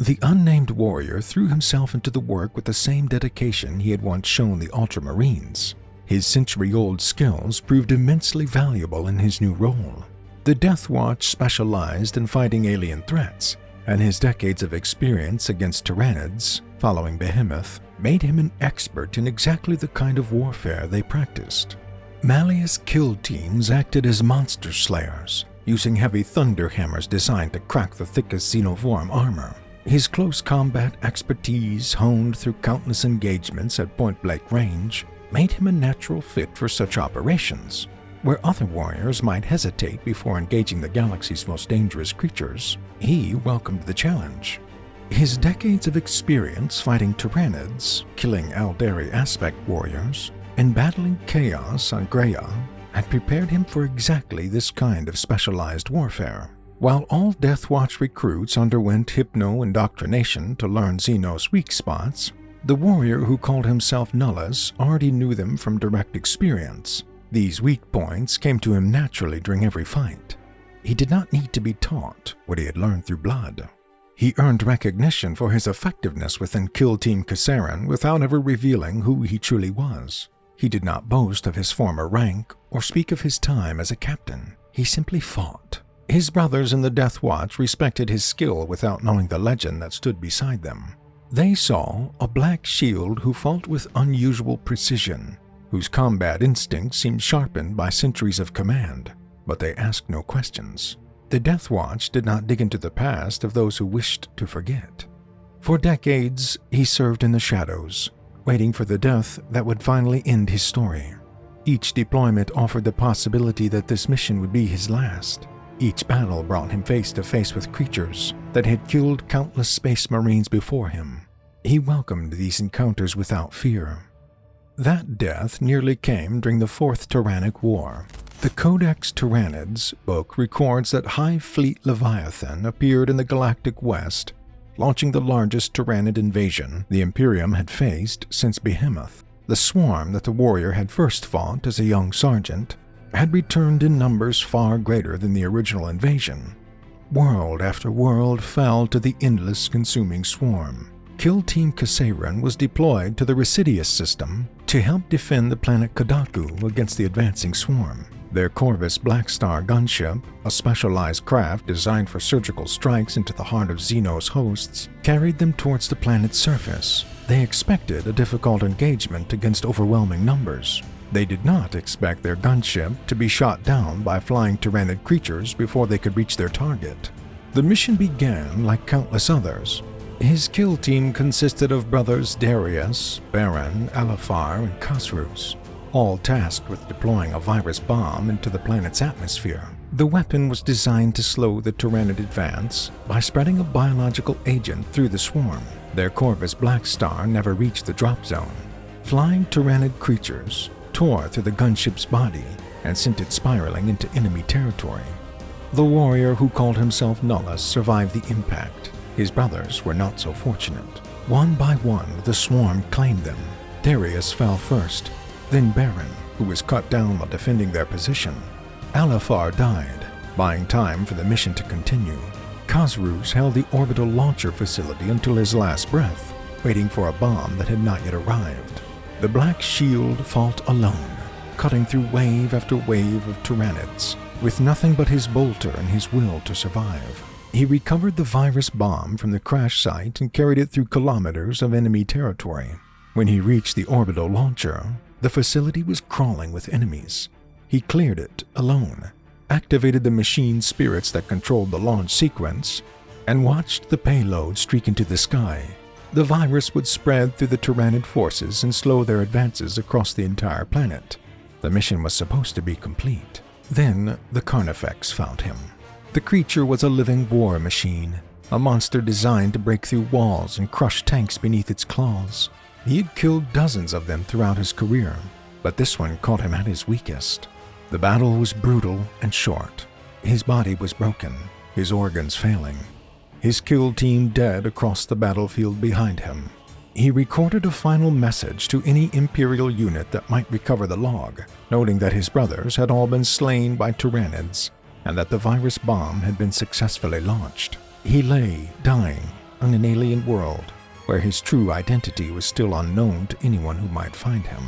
The unnamed warrior threw himself into the work with the same dedication he had once shown the Ultramarines. His century-old skills proved immensely valuable in his new role. The Death Watch specialized in fighting alien threats, and his decades of experience against Tyranids, following Behemoth, made him an expert in exactly the kind of warfare they practiced. Malleus kill teams acted as monster slayers, using heavy thunder hammers designed to crack the thickest xenoform armor. His close combat expertise, honed through countless engagements at point-blank range, made him a natural fit for such operations. Where other warriors might hesitate before engaging the galaxy's most dangerous creatures, he welcomed the challenge. His decades of experience fighting Tyranids, killing Aldari aspect warriors, and battling chaos on Graia had prepared him for exactly this kind of specialized warfare. While all Death Watch recruits underwent hypno-indoctrination to learn Xenos' weak spots, the warrior who called himself Nullus already knew them from direct experience. These weak points came to him naturally during every fight. He did not need to be taught what he had learned through blood. He earned recognition for his effectiveness within Kill Team Caesarion without ever revealing who he truly was. He did not boast of his former rank or speak of his time as a captain. He simply fought. His brothers in the Death Watch respected his skill without knowing the legend that stood beside them. They saw a Black Shield who fought with unusual precision, whose combat instincts seemed sharpened by centuries of command, but they asked no questions. The Death Watch did not dig into the past of those who wished to forget. For decades, he served in the shadows, waiting for the death that would finally end his story. Each deployment offered the possibility that this mission would be his last. Each battle brought him face to face with creatures that had killed countless space marines before him. He welcomed these encounters without fear. That death nearly came during the Fourth Tyrannic War. The Codex Tyranids book records that Hive Fleet Leviathan appeared in the Galactic West, launching the largest Tyranid invasion the Imperium had faced since Behemoth. The swarm that the warrior had first fought as a young sergeant had returned in numbers far greater than the original invasion. World after world fell to the endless consuming swarm. Kill Team Caesarion was deployed to the Residius system to help defend the planet Kadaku against the advancing swarm. Their Corvus Blackstar gunship, a specialized craft designed for surgical strikes into the heart of Xenos hosts, carried them towards the planet's surface. They expected a difficult engagement against overwhelming numbers. They did not expect their gunship to be shot down by flying Tyranid creatures before they could reach their target. The mission began like countless others. His kill team consisted of brothers Darius, Baron, Alifar, and Khosrus, all tasked with deploying a virus bomb into the planet's atmosphere. The weapon was designed to slow the Tyranid advance by spreading a biological agent through the swarm. Their Corvus Blackstar never reached the drop zone. Flying Tyranid creatures tore through the gunship's body and sent it spiraling into enemy territory. The warrior who called himself Nullus survived the impact. His brothers were not so fortunate. One by one, the swarm claimed them. Darius fell first, then Baron, who was cut down while defending their position. Alifar died, buying time for the mission to continue. Khosrus held the orbital launcher facility until his last breath, waiting for a bomb that had not yet arrived. The Black Shield fought alone, cutting through wave after wave of Tyranids. with nothing but his bolter and his will to survive. He recovered the virus bomb from the crash site and carried it through kilometers of enemy territory. When he reached the orbital launcher, the facility was crawling with enemies. He cleared it alone, activated the machine spirits that controlled the launch sequence, and watched the payload streak into the sky. The virus would spread through the Tyranid forces and slow their advances across the entire planet. The mission was supposed to be complete. Then the Carnifex found him. The creature was a living war machine, a monster designed to break through walls and crush tanks beneath its claws. He had killed dozens of them throughout his career, but this one caught him at his weakest. The battle was brutal and short. His body was broken, his organs failing. His kill team dead across the battlefield behind him. He recorded a final message to any Imperial unit that might recover the log, noting that his brothers had all been slain by Tyranids, and that the virus bomb had been successfully launched. He lay, dying, on an alien world, where his true identity was still unknown to anyone who might find him.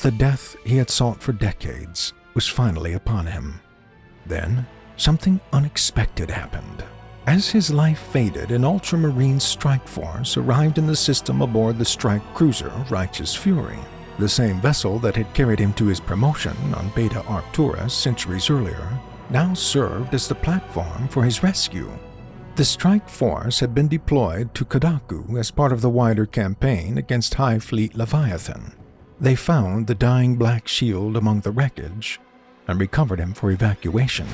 The death he had sought for decades was finally upon him. Then, something unexpected happened. As his life faded, an Ultramarines strike force arrived in the system aboard the strike cruiser Righteous Fury, the same vessel that had carried him to his promotion on Beta Arcturus centuries earlier, now served as the platform for his rescue. The strike force had been deployed to Kadaku as part of the wider campaign against High Fleet Leviathan. They found the dying Black Shield among the wreckage and recovered him for evacuation.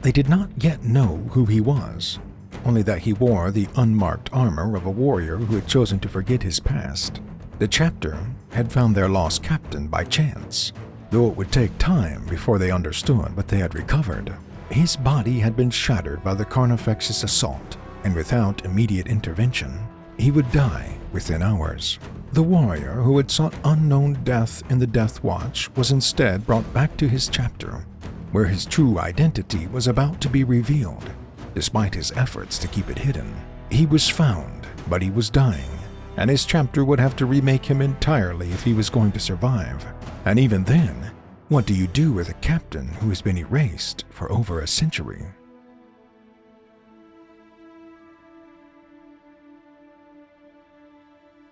They did not yet know who he was, only that he wore the unmarked armor of a warrior who had chosen to forget his past. The chapter had found their lost captain by chance, though it would take time before they understood what they had recovered. His body had been shattered by the Carnifex's assault, and without immediate intervention, he would die within hours. The warrior who had sought unknown death in the Death Watch was instead brought back to his chapter, where his true identity was about to be revealed, despite his efforts to keep it hidden. He was found, but he was dying, and his chapter would have to remake him entirely if he was going to survive. And even then, what do you do with a captain who has been erased for over a century?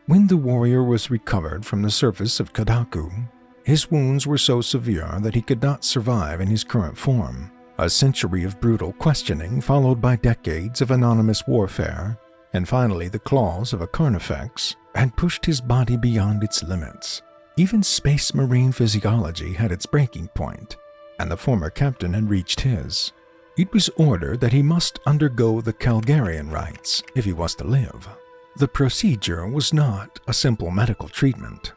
When the warrior was recovered from the surface of Kadaku, his wounds were so severe that he could not survive in his current form. A century of brutal questioning, followed by decades of anonymous warfare, and finally the claws of a Carnifex, had pushed his body beyond its limits. Even Space Marine physiology had its breaking point, and the former captain had reached his. It was ordered that he must undergo the Calgarian rites if he was to live. The procedure was not a simple medical treatment.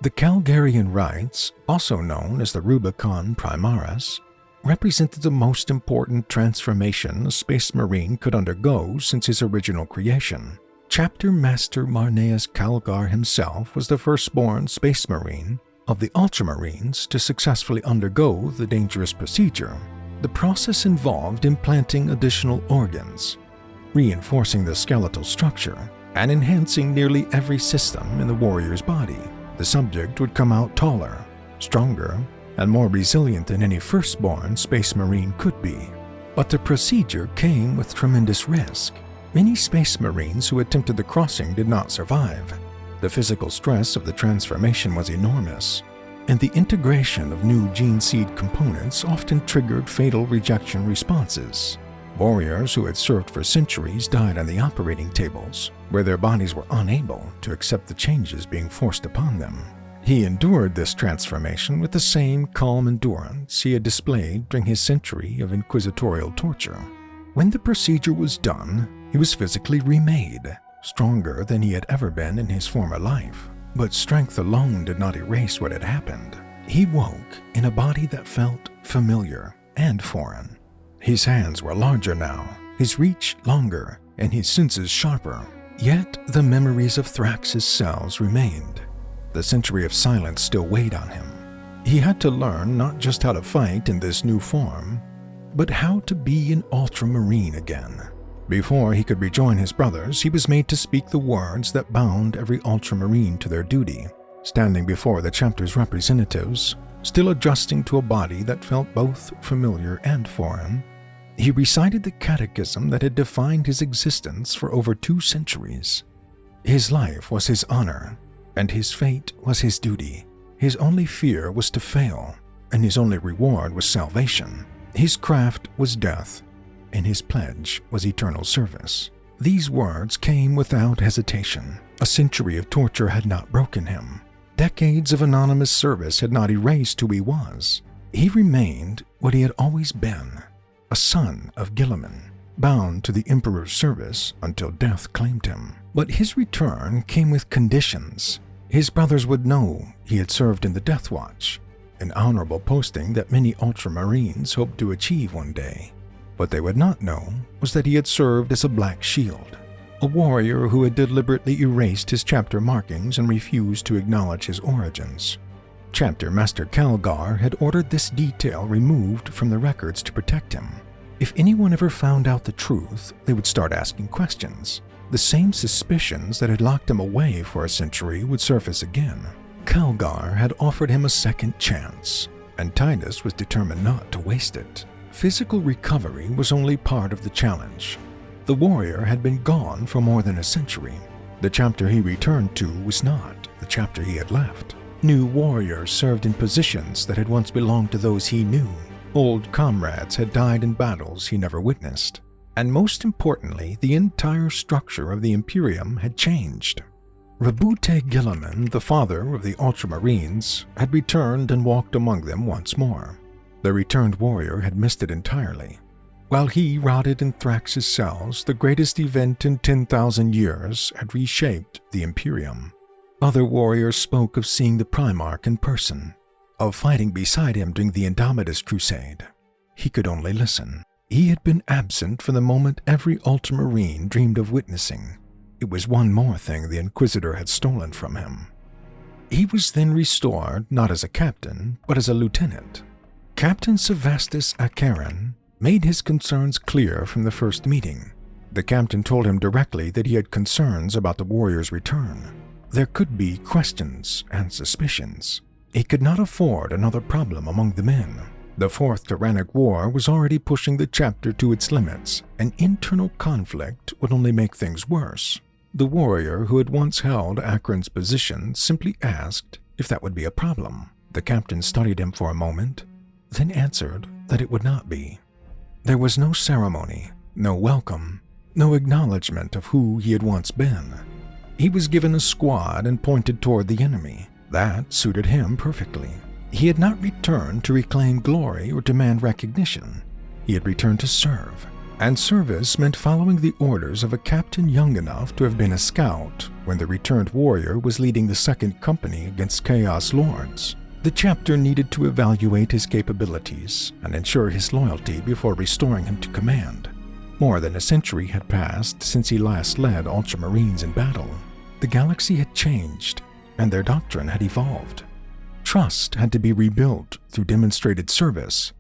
The Calgarian rites, also known as the Rubicon Primaris, represented the most important transformation a Space Marine could undergo since his original creation. Chapter Master Marneus Calgar himself was the firstborn Space Marine of the Ultramarines to successfully undergo the dangerous procedure. The process involved implanting additional organs, reinforcing the skeletal structure, and enhancing nearly every system in the warrior's body. The subject would come out taller, stronger, and more resilient than any firstborn Space Marine could be. But the procedure came with tremendous risk. Many Space Marines who attempted the crossing did not survive. The physical stress of the transformation was enormous, and the integration of new gene seed components often triggered fatal rejection responses. Warriors who had served for centuries died on the operating tables, where their bodies were unable to accept the changes being forced upon them. He endured this transformation with the same calm endurance he had displayed during his century of inquisitorial torture. When the procedure was done, he was physically remade, stronger than he had ever been in his former life. But strength alone did not erase what had happened. He woke in a body that felt familiar and foreign. His hands were larger now, his reach longer, and his senses sharper. Yet the memories of Thrax's cells remained. The century of silence still weighed on him. He had to learn not just how to fight in this new form, but how to be an Ultramarine again. Before he could rejoin his brothers, he was made to speak the words that bound every Ultramarine to their duty. standing before the chapter's representatives, still adjusting to a body that felt both familiar and foreign. He recited the catechism that had defined his existence for over 2 centuries. His life was his honor, and his fate was his duty. His only fear was to fail, and his only reward was salvation. His craft was death, and his pledge was eternal service. These words came without hesitation. A century of torture had not broken him. Decades of anonymous service had not erased who he was. He remained what he had always been, a son of Guilliman, bound to the Emperor's service until death claimed him. But his return came with conditions. His brothers would know he had served in the Death Watch, an honorable posting that many Ultramarines hoped to achieve one day. What they would not know was that he had served as a Black Shield, a warrior who had deliberately erased his chapter markings and refused to acknowledge his origins. Chapter Master Calgar had ordered this detail removed from the records to protect him. If anyone ever found out the truth, they would start asking questions. The same suspicions that had locked him away for a century would surface again. Calgar had offered him a second chance, and Titus was determined not to waste it. Physical recovery was only part of the challenge. The warrior had been gone for more than a century. The chapter he returned to was not the chapter he had left. New warriors served in positions that had once belonged to those he knew. Old comrades had died in battles he never witnessed. And most importantly, the entire structure of the Imperium had changed. Rabute Guilliman, the father of the Ultramarines, had returned and walked among them once more. The returned warrior had missed it entirely. While he rotted in Thrax's cells, the greatest event in 10,000 years had reshaped the Imperium. Other warriors spoke of seeing the Primarch in person, of fighting beside him during the Indomitus Crusade. He could only listen. He had been absent for the moment every Ultramarine dreamed of witnessing. It was one more thing the Inquisitor had stolen from him. He was then restored not as a captain, but as a lieutenant. Captain Sevastus Acheron made his concerns clear from the first meeting. The captain told him directly that he had concerns about the warrior's return. There could be questions and suspicions. He could not afford another problem among the men. The Fourth Tyrannic War was already pushing the chapter to its limits, and internal conflict would only make things worse. The warrior who had once held Acheron's position simply asked if that would be a problem. The captain studied him for a moment, then answered that it would not be. There was no ceremony, no welcome, no acknowledgement of who he had once been. He was given a squad and pointed toward the enemy. That suited him perfectly. He had not returned to reclaim glory or demand recognition. He had returned to serve, and service meant following the orders of a captain young enough to have been a scout when the returned warrior was leading the Second Company against Chaos Lords. The chapter needed to evaluate his capabilities and ensure his loyalty before restoring him to command. More than a century had passed since he last led Ultramarines in battle. The galaxy had changed, and their doctrine had evolved. Trust had to be rebuilt through demonstrated service,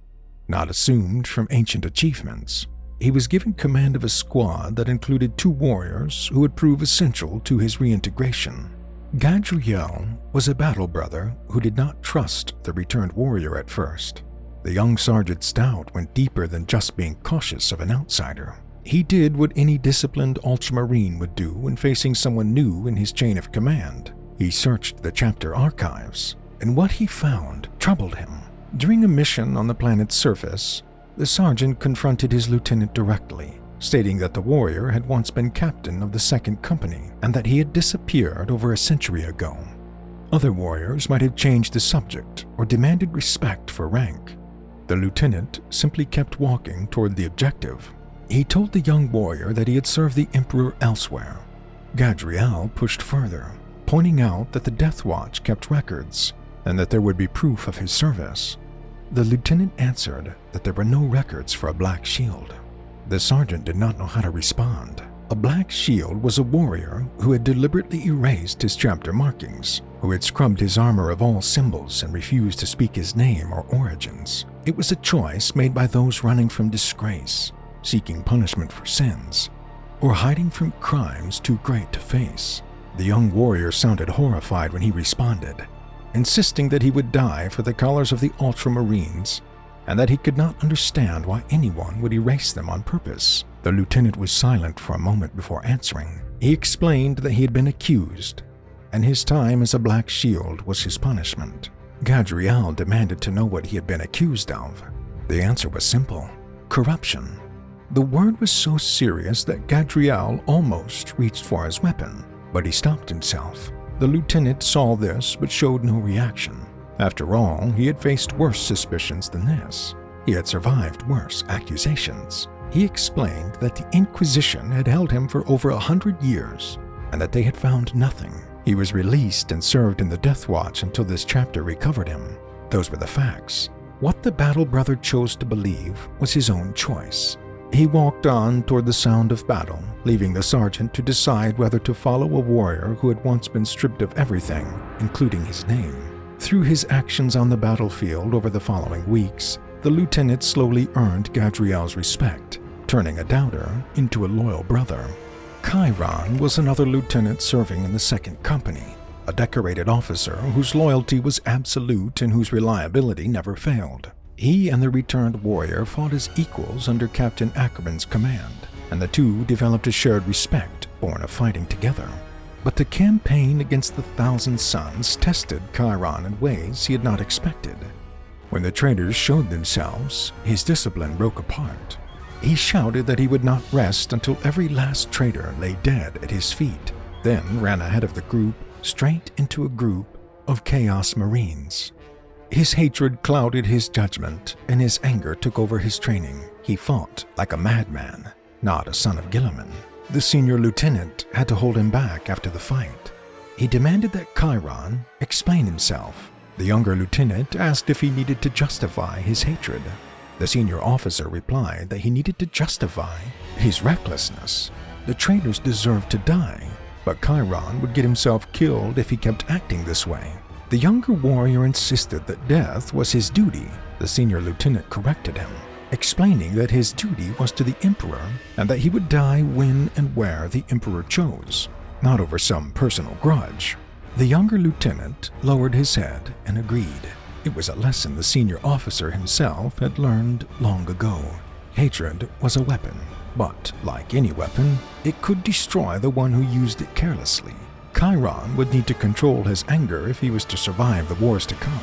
not assumed from ancient achievements. He was given command of a squad that included 2 warriors who would prove essential to his reintegration. Gadriel was a battle brother who did not trust the returned warrior at first. The young Sergeant Stout went deeper than just being cautious of an outsider. He did what any disciplined Ultramarine would do when facing someone new in his chain of command. He searched the chapter archives, and what he found troubled him. During a mission on the planet's surface, the sergeant confronted his lieutenant directly, stating that the warrior had once been captain of the Second Company and that he had disappeared over a century ago. Other warriors might have changed the subject or demanded respect for rank. The lieutenant simply kept walking toward the objective. He told the young warrior that he had served the Emperor elsewhere. Gadriel pushed further, pointing out that the Death Watch kept records and that there would be proof of his service. The lieutenant answered that there were no records for a Black Shield. The sergeant did not know how to respond. A Black Shield was a warrior who had deliberately erased his chapter markings, who had scrubbed his armor of all symbols and refused to speak his name or origins. It was a choice made by those running from disgrace, seeking punishment for sins, or hiding from crimes too great to face. The young warrior sounded horrified when he responded, insisting that he would die for the colors of the Ultramarines and that he could not understand why anyone would erase them on purpose. The lieutenant was silent for a moment before answering. He explained that he had been accused, and his time as a Black Shield was his punishment. Gadriel demanded to know what he had been accused of. The answer was simple: corruption. The word was so serious that Gadriel almost reached for his weapon, but he stopped himself. The lieutenant saw this but showed no reaction. After all, he had faced worse suspicions than this. He had survived worse accusations. He explained that the Inquisition had held him for over 100 years and that they had found nothing. He was released and served in the Death Watch until this chapter recovered him. Those were the facts. What the battle brother chose to believe was his own choice. He walked on toward the sound of battle, leaving the sergeant to decide whether to follow a warrior who had once been stripped of everything, including his name. Through his actions on the battlefield over the following weeks, the lieutenant slowly earned Gadriel's respect, turning a doubter into a loyal brother. Chiron was another lieutenant serving in the 2nd Company, a decorated officer whose loyalty was absolute and whose reliability never failed. He and the returned warrior fought as equals under Captain Ackerman's command, and the two developed a shared respect born of fighting together. But the campaign against the Thousand Suns tested Chiron in ways he had not expected. When the traitors showed themselves, his discipline broke apart. He shouted that he would not rest until every last traitor lay dead at his feet, then ran ahead of the group straight into a group of Chaos Marines. His hatred clouded his judgment, and his anger took over his training. He fought like a madman, not a son of Gilliman. The senior lieutenant had to hold him back after the fight. He demanded that Chiron explain himself. The younger lieutenant asked if he needed to justify his hatred. The senior officer replied that he needed to justify his recklessness. The traitors deserved to die, but Chiron would get himself killed if he kept acting this way. The younger warrior insisted that death was his duty. The senior lieutenant corrected him, explaining that his duty was to the Emperor and that he would die when and where the Emperor chose, not over some personal grudge. The younger lieutenant lowered his head and agreed. It was a lesson the senior officer himself had learned long ago. Hatred was a weapon, but like any weapon, it could destroy the one who used it carelessly. Chiron would need to control his anger if he was to survive the wars to come.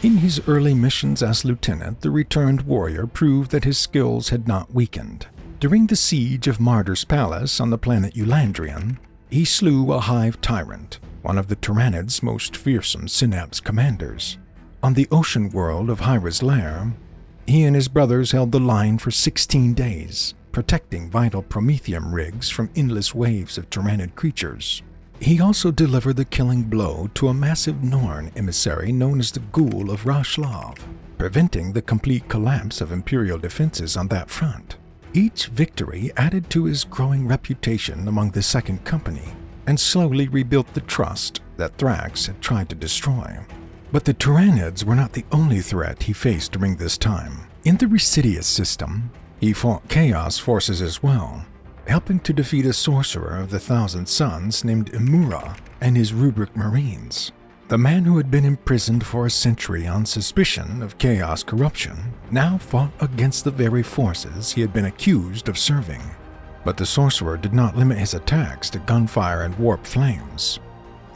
In his early missions as lieutenant, the returned warrior proved that his skills had not weakened. During the siege of Martyr's Palace on the planet Eulandrian, he slew a hive tyrant, one of the Tyranids' most fearsome Synapse commanders. On the ocean world of Hyra's lair, he and his brothers held the line for 16 days, protecting vital Prometheum rigs from endless waves of Tyranid creatures. He also delivered the killing blow to a massive Norn emissary known as the Ghoul of Rashlav, preventing the complete collapse of Imperial defenses on that front. Each victory added to his growing reputation among the 2nd Company and slowly rebuilt the trust that Thrax had tried to destroy. But the Tyranids were not the only threat he faced during this time. In the Residius system, he fought Chaos forces as well, helping to defeat a sorcerer of the Thousand Suns named Imura and his Rubric Marines. The man who had been imprisoned for a century on suspicion of Chaos corruption now fought against the very forces he had been accused of serving. But the sorcerer did not limit his attacks to gunfire and warp flames.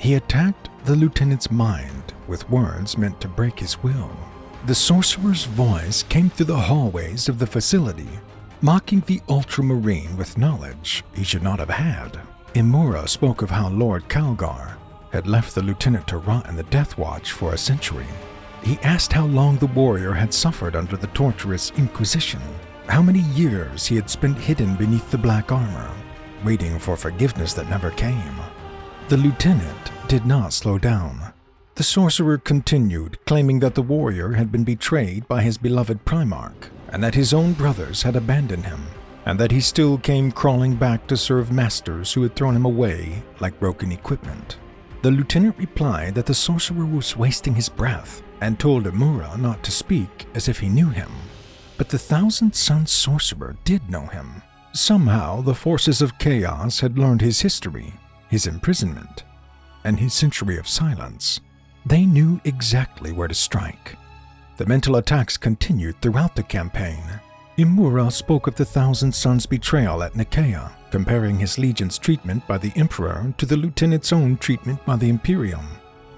He attacked the lieutenant's mind with words meant to break his will. The sorcerer's voice came through the hallways of the facility, mocking the Ultramarine with knowledge he should not have had. Imura spoke of how Lord Calgar had left the lieutenant to rot in the Death Watch for a century. He asked how long the warrior had suffered under the torturous Inquisition, how many years he had spent hidden beneath the black armor, waiting for forgiveness that never came. The lieutenant did not slow down. The sorcerer continued, claiming that the warrior had been betrayed by his beloved Primarch, and that his own brothers had abandoned him, and that he still came crawling back to serve masters who had thrown him away like broken equipment. The lieutenant replied that the sorcerer was wasting his breath, and told Imura not to speak as if he knew him. But the Thousand Suns sorcerer did know him. Somehow the forces of chaos had learned his history, his imprisonment, and his century of silence, they knew exactly where to strike. The mental attacks continued throughout the campaign. Imura spoke of the Thousand Sons' betrayal at Nicaea, comparing his legion's treatment by the Emperor to the lieutenant's own treatment by the Imperium.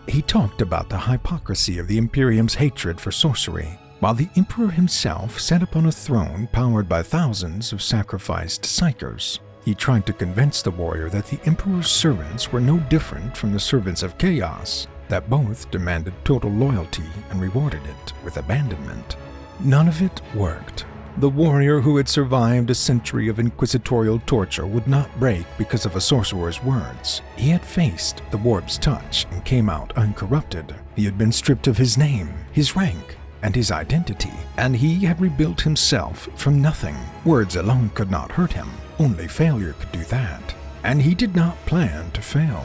He talked about the hypocrisy of the Imperium's hatred for sorcery, while the Emperor himself sat upon a throne powered by thousands of sacrificed psychers. He tried to convince the warrior that the Emperor's servants were no different from the servants of chaos, that both demanded total loyalty and rewarded it with abandonment. None of it worked. The warrior who had survived a century of inquisitorial torture would not break because of a sorcerer's words. He had faced the warp's touch and came out uncorrupted. He had been stripped of his name, his rank, and his identity, and he had rebuilt himself from nothing. Words alone could not hurt him. Only failure could do that. And he did not plan to fail.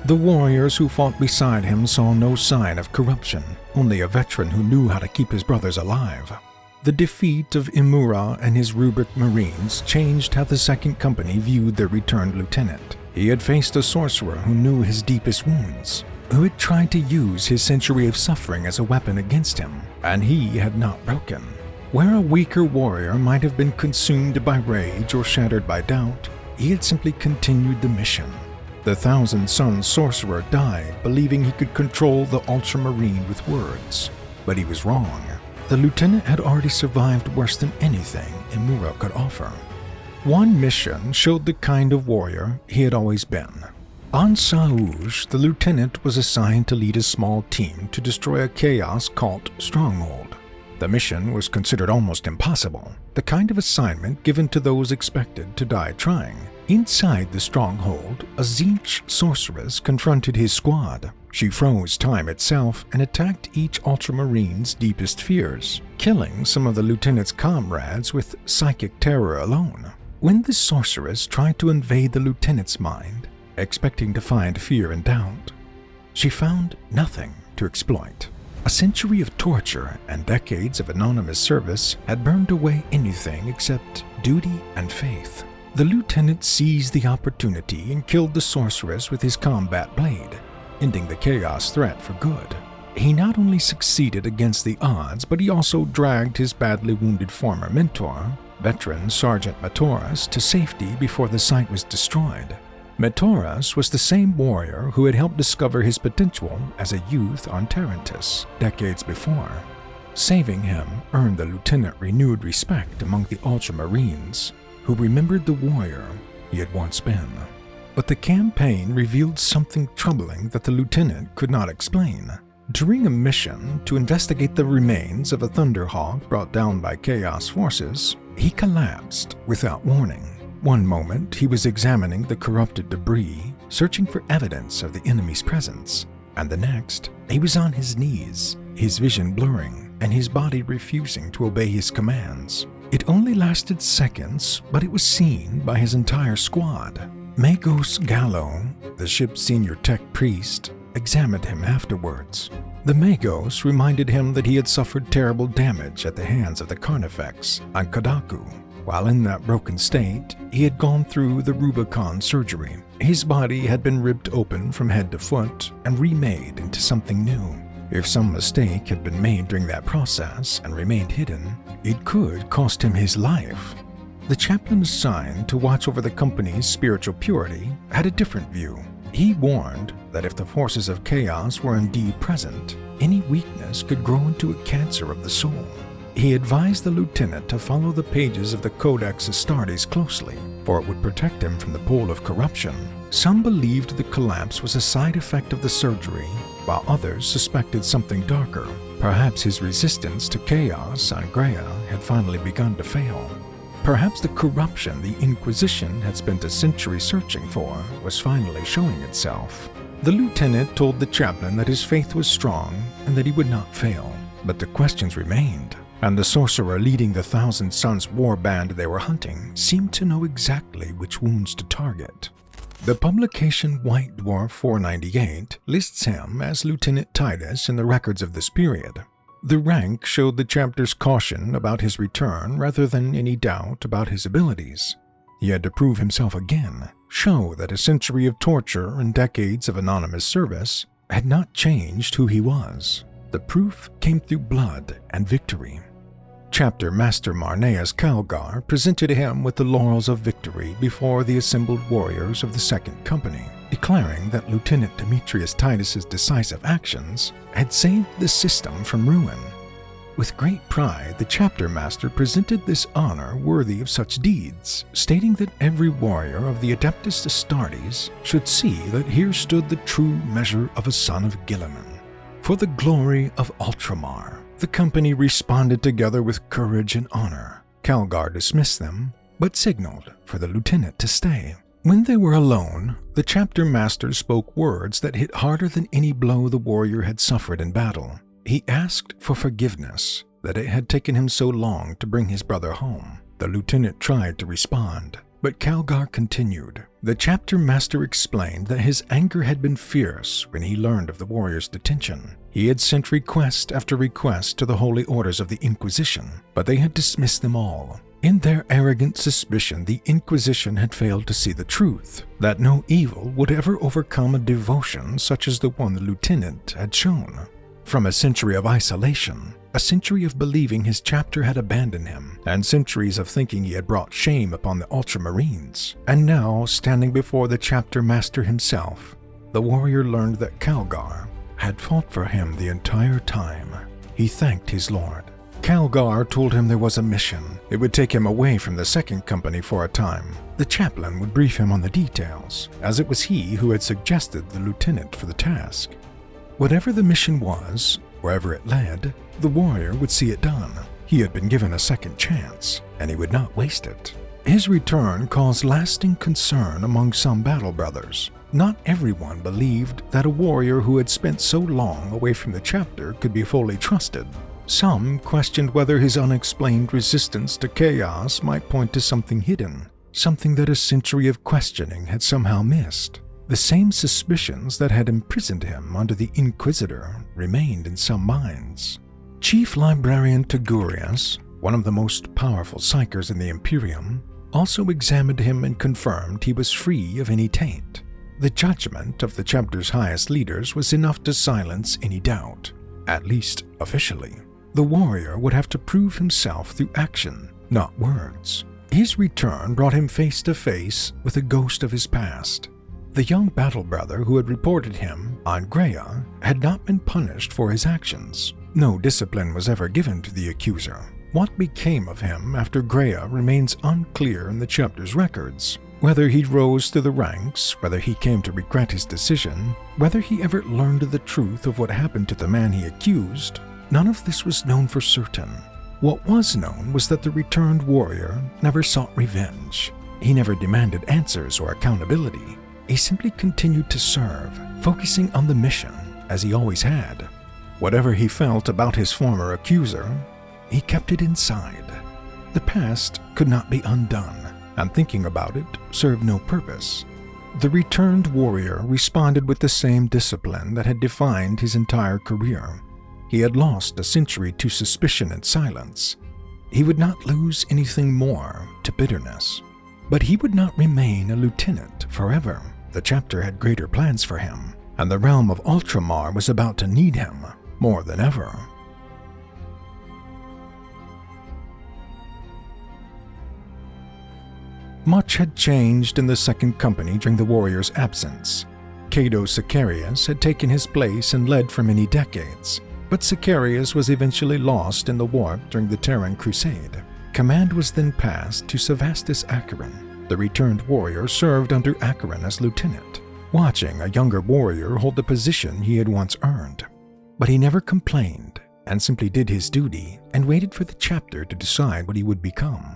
The warriors who fought beside him saw no sign of corruption, only a veteran who knew how to keep his brothers alive. The defeat of Imura and his rubric Marines changed how the Second Company viewed their returned lieutenant. He had faced a sorcerer who knew his deepest wounds, who had tried to use his century of suffering as a weapon against him, and he had not broken. Where a weaker warrior might have been consumed by rage or shattered by doubt, he had simply continued the mission. The Thousand Sons sorcerer died believing he could control the Ultramarine with words, but he was wrong. The lieutenant had already survived worse than anything Imura could offer. One mission showed the kind of warrior he had always been. On Saouj, the lieutenant was assigned to lead a small team to destroy a chaos cult stronghold. The mission was considered almost impossible, the kind of assignment given to those expected to die trying. Inside the stronghold, a Tzeentch sorceress confronted his squad. She froze time itself and attacked each Ultramarine's deepest fears, killing some of the lieutenant's comrades with psychic terror alone. When the sorceress tried to invade the lieutenant's mind, expecting to find fear and doubt, she found nothing to exploit. A century of torture and decades of anonymous service had burned away anything except duty and faith. The lieutenant seized the opportunity and killed the sorceress with his combat blade, ending the chaos threat for good. He not only succeeded against the odds, but he also dragged his badly wounded former mentor, veteran Sergeant Matoras, to safety before the site was destroyed. Matoras was the same warrior who had helped discover his potential as a youth on Tarantus decades before. Saving him earned the lieutenant renewed respect among the Ultramarines, who remembered the warrior he had once been. But the campaign revealed something troubling that the lieutenant could not explain. During a mission to investigate the remains of a Thunderhawk brought down by Chaos forces, he collapsed without warning. One moment he was examining the corrupted debris, searching for evidence of the enemy's presence, and the next he was on his knees, his vision blurring and his body refusing to obey his commands. It only lasted seconds, but it was seen by his entire squad. Magos Gallo, the ship's senior tech priest, examined him afterwards. The Magos reminded him that he had suffered terrible damage at the hands of the Carnifex on Kadaku. While in that broken state, he had gone through the Rubicon surgery. His body had been ripped open from head to foot and remade into something new. If some mistake had been made during that process and remained hidden, it could cost him his life. The chaplain assigned to watch over the company's spiritual purity had a different view. He warned that if the forces of chaos were indeed present, any weakness could grow into a cancer of the soul. He advised the lieutenant to follow the pages of the Codex Astartes closely, for it would protect him from the pool of corruption. Some believed the collapse was a side effect of the surgery, while others suspected something darker. Perhaps his resistance to chaos on Graia had finally begun to fail. Perhaps the corruption the Inquisition had spent a century searching for was finally showing itself. The lieutenant told the chaplain that his faith was strong and that he would not fail, but the questions remained, and the sorcerer leading the Thousand Sons war band they were hunting seemed to know exactly which wounds to target. The publication White Dwarf 498 lists him as Lieutenant Titus in the records of this period. The rank showed the chapter's caution about his return rather than any doubt about his abilities. He had to prove himself again, show that a century of torture and decades of anonymous service had not changed who he was. The proof came through blood and victory. Chapter Master Marneus Calgar presented him with the laurels of victory before the assembled warriors of the Second Company, declaring that Lieutenant Demetrius Titus's decisive actions had saved the system from ruin. With great pride, the chapter master presented this honor worthy of such deeds, stating that every warrior of the Adeptus Astartes should see that here stood the true measure of a son of Guilliman. For the glory of Ultramar, the company responded together with courage and honor. Calgar dismissed them, but signaled for the lieutenant to stay. When they were alone, the chapter master spoke words that hit harder than any blow the warrior had suffered in battle. He asked for forgiveness, that it had taken him so long to bring his brother home. The lieutenant tried to respond, but Calgar continued. The chapter master explained that his anger had been fierce when he learned of the warrior's detention. He had sent request after request to the holy orders of the Inquisition, but they had dismissed them all. In their arrogant suspicion, the Inquisition had failed to see the truth, that no evil would ever overcome a devotion such as the one the lieutenant had shown. From a century of isolation, a century of believing his chapter had abandoned him, and centuries of thinking he had brought shame upon the Ultramarines, and now, standing before the chapter master himself, the warrior learned that Calgar had fought for him the entire time. He thanked his lord. Calgar told him there was a mission. It would take him away from the Second Company for a time. The chaplain would brief him on the details, as it was he who had suggested the lieutenant for the task. Whatever the mission was, wherever it led, the warrior would see it done. He had been given a second chance, and he would not waste it. His return caused lasting concern among some battle brothers. Not everyone believed that a warrior who had spent so long away from the chapter could be fully trusted. Some questioned whether his unexplained resistance to chaos might point to something hidden, something that a century of questioning had somehow missed. The same suspicions that had imprisoned him under the Inquisitor remained in some minds. Chief Librarian Tagurius, one of the most powerful psychers in the Imperium, also examined him and confirmed he was free of any taint. The judgment of the chapter's highest leaders was enough to silence any doubt, at least officially. The warrior would have to prove himself through action, not words. His return brought him face to face with a ghost of his past. The young battle brother who had reported him on Graia had not been punished for his actions. No discipline was ever given to the accuser. What became of him after Graia remains unclear in the chapter's records. Whether he rose through the ranks, whether he came to regret his decision, whether he ever learned the truth of what happened to the man he accused, none of this was known for certain. What was known was that the returned warrior never sought revenge. He never demanded answers or accountability. He simply continued to serve, focusing on the mission, as he always had. Whatever he felt about his former accuser, he kept it inside. The past could not be undone, and thinking about it served no purpose. The returned warrior responded with the same discipline that had defined his entire career. He had lost a century to suspicion and silence. He would not lose anything more to bitterness. But he would not remain a lieutenant forever. The chapter had greater plans for him, and the realm of Ultramar was about to need him more than ever. Much had changed in the Second Company during the warrior's absence. Cato Sicarius had taken his place and led for many decades, but Sicarius was eventually lost in the warp during the Terran Crusade. Command was then passed to Sevastus Acheron. The returned warrior served under Acheron as lieutenant, watching a younger warrior hold the position he had once earned. But he never complained and simply did his duty and waited for the chapter to decide what he would become.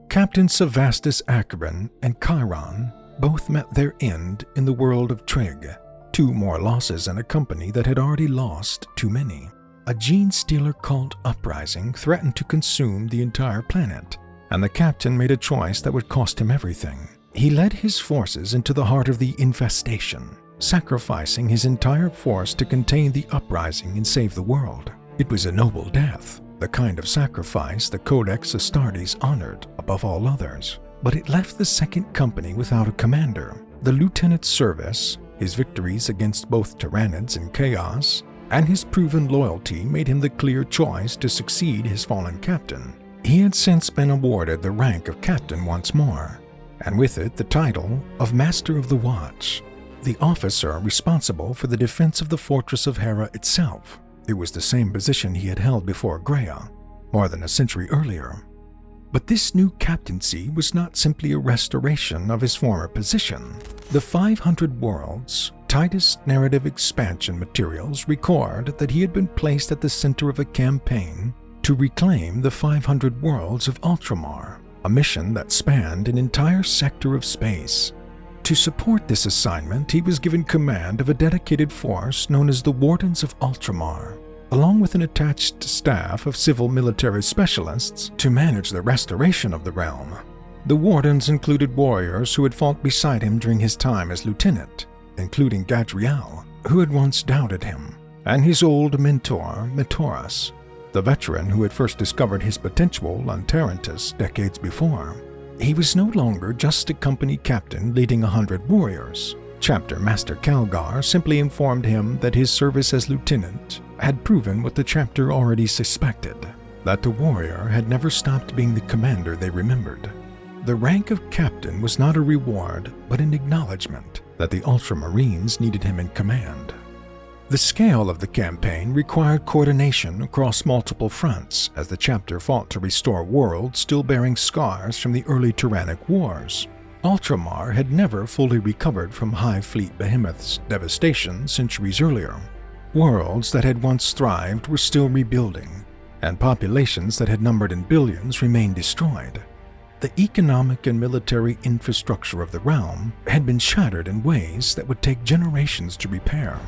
Captain Sevastus Acheron and Chiron both met their end in the world of Trig. 2 more losses in a company that had already lost too many. A gene-stealer cult uprising threatened to consume the entire planet, and the captain made a choice that would cost him everything. He led his forces into the heart of the infestation, sacrificing his entire force to contain the uprising and save the world. It was a noble death, the kind of sacrifice the Codex Astartes honored above all others. but it left the second company without a commander. The lieutenant's service, his victories against both Tyranids and Chaos, and his proven loyalty made him the clear choice to succeed his fallen captain. He had since been awarded the rank of captain once more, and with it the title of Master of the Watch, the officer responsible for the defense of the fortress of Hera itself. It was the same position he had held before Graia, more than a century earlier. But this new captaincy was not simply a restoration of his former position. The 500 Worlds Titus narrative expansion materials record that he had been placed at the center of a campaign to reclaim the 500 Worlds of Ultramar, a mission that spanned an entire sector of space. To support this assignment, he was given command of a dedicated force known as the Wardens of Ultramar, along with an attached staff of civil military specialists to manage the restoration of the realm. The Wardens included warriors who had fought beside him during his time as lieutenant, including Gadriel, who had once doubted him, and his old mentor, Metoras, the veteran who had first discovered his potential on Tarantus decades before. He was no longer just a company captain leading 100 warriors. Chapter Master Calgar simply informed him that his service as lieutenant had proven what the chapter already suspected, that the warrior had never stopped being the commander they remembered. The rank of captain was not a reward, but an acknowledgement that the Ultramarines needed him in command. The scale of the campaign required coordination across multiple fronts as the chapter fought to restore worlds still bearing scars from the early Tyrannic Wars. Ultramar had never fully recovered from Hive Fleet Behemoth's devastation centuries earlier. Worlds that had once thrived were still rebuilding, and populations that had numbered in billions remained destroyed. The economic and military infrastructure of the realm had been shattered in ways that would take generations to repair.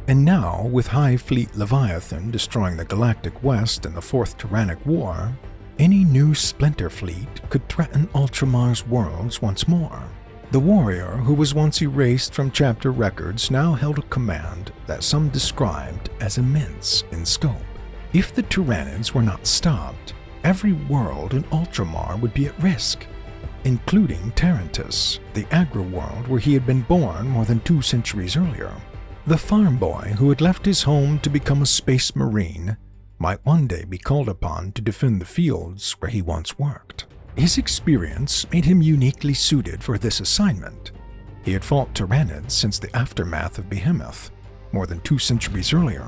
And now, with Hive Fleet Leviathan destroying the Galactic West in the Fourth Tyrannic War, any new splinter fleet could threaten Ultramar's worlds once more. The warrior who was once erased from chapter records now held a command that some described as immense in scope. If the Tyranids were not stopped, every world in Ultramar would be at risk, including Tarantus, the agri-world where he had been born more than 2 centuries earlier. The farm boy who had left his home to become a space marine might one day be called upon to defend the fields where he once worked. His experience made him uniquely suited for this assignment. He had fought Tyranids since the aftermath of Behemoth, more than 2 centuries earlier.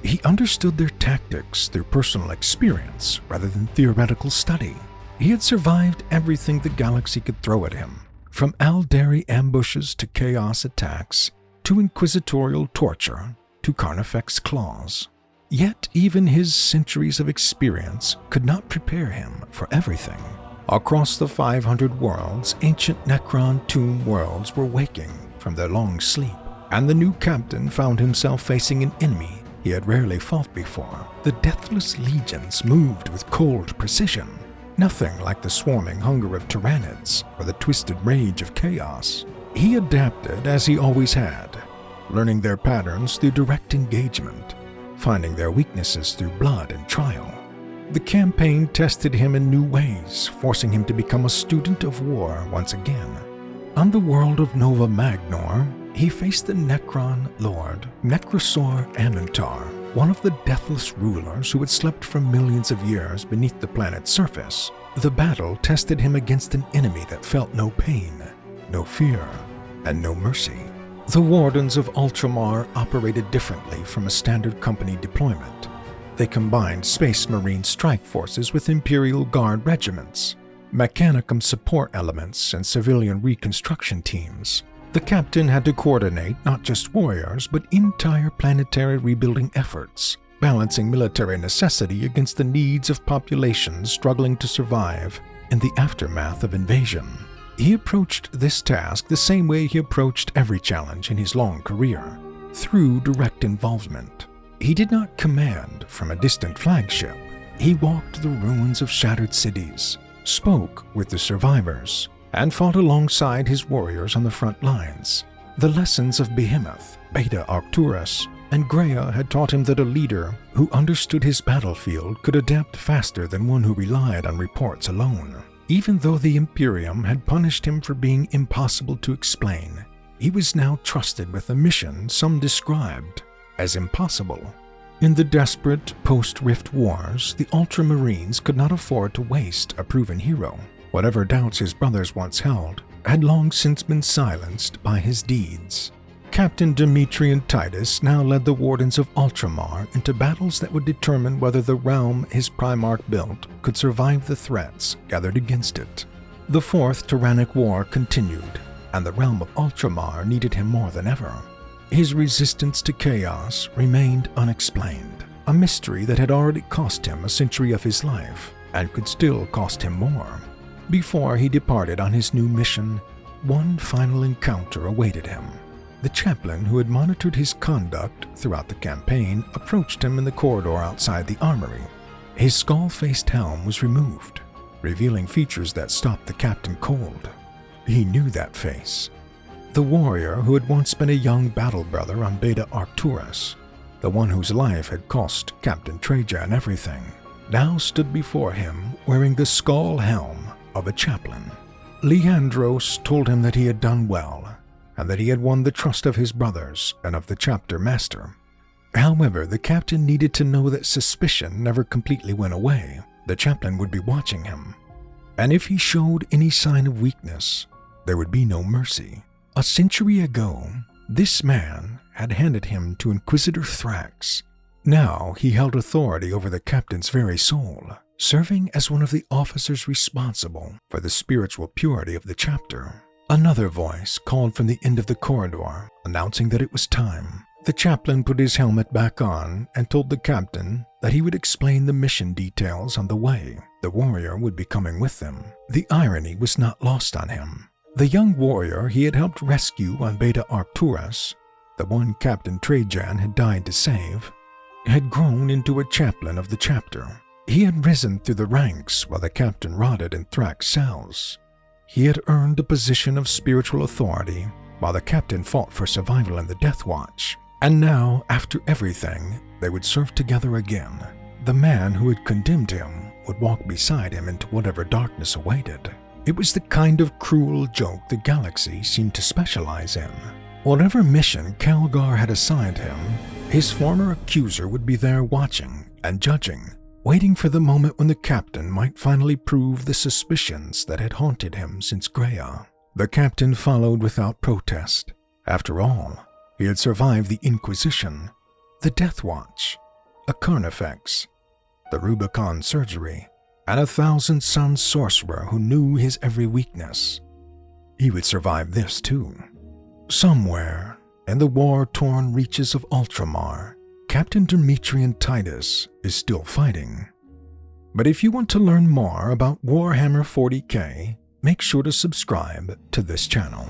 He understood their tactics through personal experience rather than theoretical study. He had survived everything the galaxy could throw at him, from Aldari ambushes to chaos attacks, to inquisitorial torture, to Carnifex claws. Yet even his centuries of experience could not prepare him for everything. Across the 500 worlds, ancient Necron tomb worlds were waking from their long sleep, and the new captain found himself facing an enemy he had rarely fought before. The deathless legions moved with cold precision, nothing like the swarming hunger of Tyranids or the twisted rage of chaos. He adapted as he always had, learning their patterns through direct engagement, finding their weaknesses through blood and trial. The campaign tested him in new ways, forcing him to become a student of war once again. On the world of Nova Magnor, he faced the Necron Lord, Necrosor Amintar, one of the deathless rulers who had slept for millions of years beneath the planet's surface. The battle tested him against an enemy that felt no pain, no fear, and no mercy. The Wardens of Ultramar operated differently from a standard company deployment. They combined Space Marine strike forces with Imperial Guard regiments, Mechanicum support elements, and civilian reconstruction teams. The captain had to coordinate not just warriors, but entire planetary rebuilding efforts, balancing military necessity against the needs of populations struggling to survive in the aftermath of invasion. He approached this task the same way he approached every challenge in his long career, through direct involvement. He did not command from a distant flagship. He walked the ruins of shattered cities, spoke with the survivors, and fought alongside his warriors on the front lines. The lessons of Behemoth, Beta Arcturus, and Graia had taught him that a leader who understood his battlefield could adapt faster than one who relied on reports alone. Even though the Imperium had punished him for being impossible to explain, he was now trusted with a mission some described as impossible. In the desperate post-Rift wars, the Ultramarines could not afford to waste a proven hero. Whatever doubts his brothers once held had long since been silenced by his deeds. Captain Titus now led the Wardens of Ultramar into battles that would determine whether the realm his Primarch built could survive the threats gathered against it. The Fourth Tyrannic War continued, and the realm of Ultramar needed him more than ever. His resistance to chaos remained unexplained, a mystery that had already cost him a century of his life and could still cost him more. Before he departed on his new mission, one final encounter awaited him. The chaplain who had monitored his conduct throughout the campaign approached him in the corridor outside the armory. His skull-faced helm was removed, revealing features that stopped the captain cold. He knew that face. The warrior who had once been a young battle brother on Beta Arcturus, the one whose life had cost Captain Trajan everything, now stood before him wearing the skull helm of a chaplain. Leandros told him that he had done well, and that he had won the trust of his brothers and of the chapter master. However, the captain needed to know that suspicion never completely went away. The chaplain would be watching him, and if he showed any sign of weakness, there would be no mercy. A century ago, this man had handed him to Inquisitor Thrax. Now he held authority over the captain's very soul, serving as one of the officers responsible for the spiritual purity of the chapter. Another voice called from the end of the corridor, announcing that it was time. The chaplain put his helmet back on and told the captain that he would explain the mission details on the way. The warrior would be coming with them. The irony was not lost on him. The young warrior he had helped rescue on Beta Arcturus, the one Captain Trajan had died to save, had grown into a chaplain of the chapter. He had risen through the ranks while the captain rotted in Thrax's cells. He had earned a position of spiritual authority while the captain fought for survival in the Death Watch. And now, after everything, they would serve together again. The man who had condemned him would walk beside him into whatever darkness awaited. It was the kind of cruel joke the galaxy seemed to specialize in. Whatever mission Calgar had assigned him, his former accuser would be there watching and judging, waiting for the moment when the captain might finally prove the suspicions that had haunted him since Graia. The captain followed without protest. After all, he had survived the Inquisition, the Death Watch, a Carnifex, the Rubicon surgery, and 1,000-sun sorcerer who knew his every weakness. He would survive this too. Somewhere in the war-torn reaches of Ultramar, Captain Titus is still fighting. But if you want to learn more about Warhammer 40K, make sure to subscribe to this channel.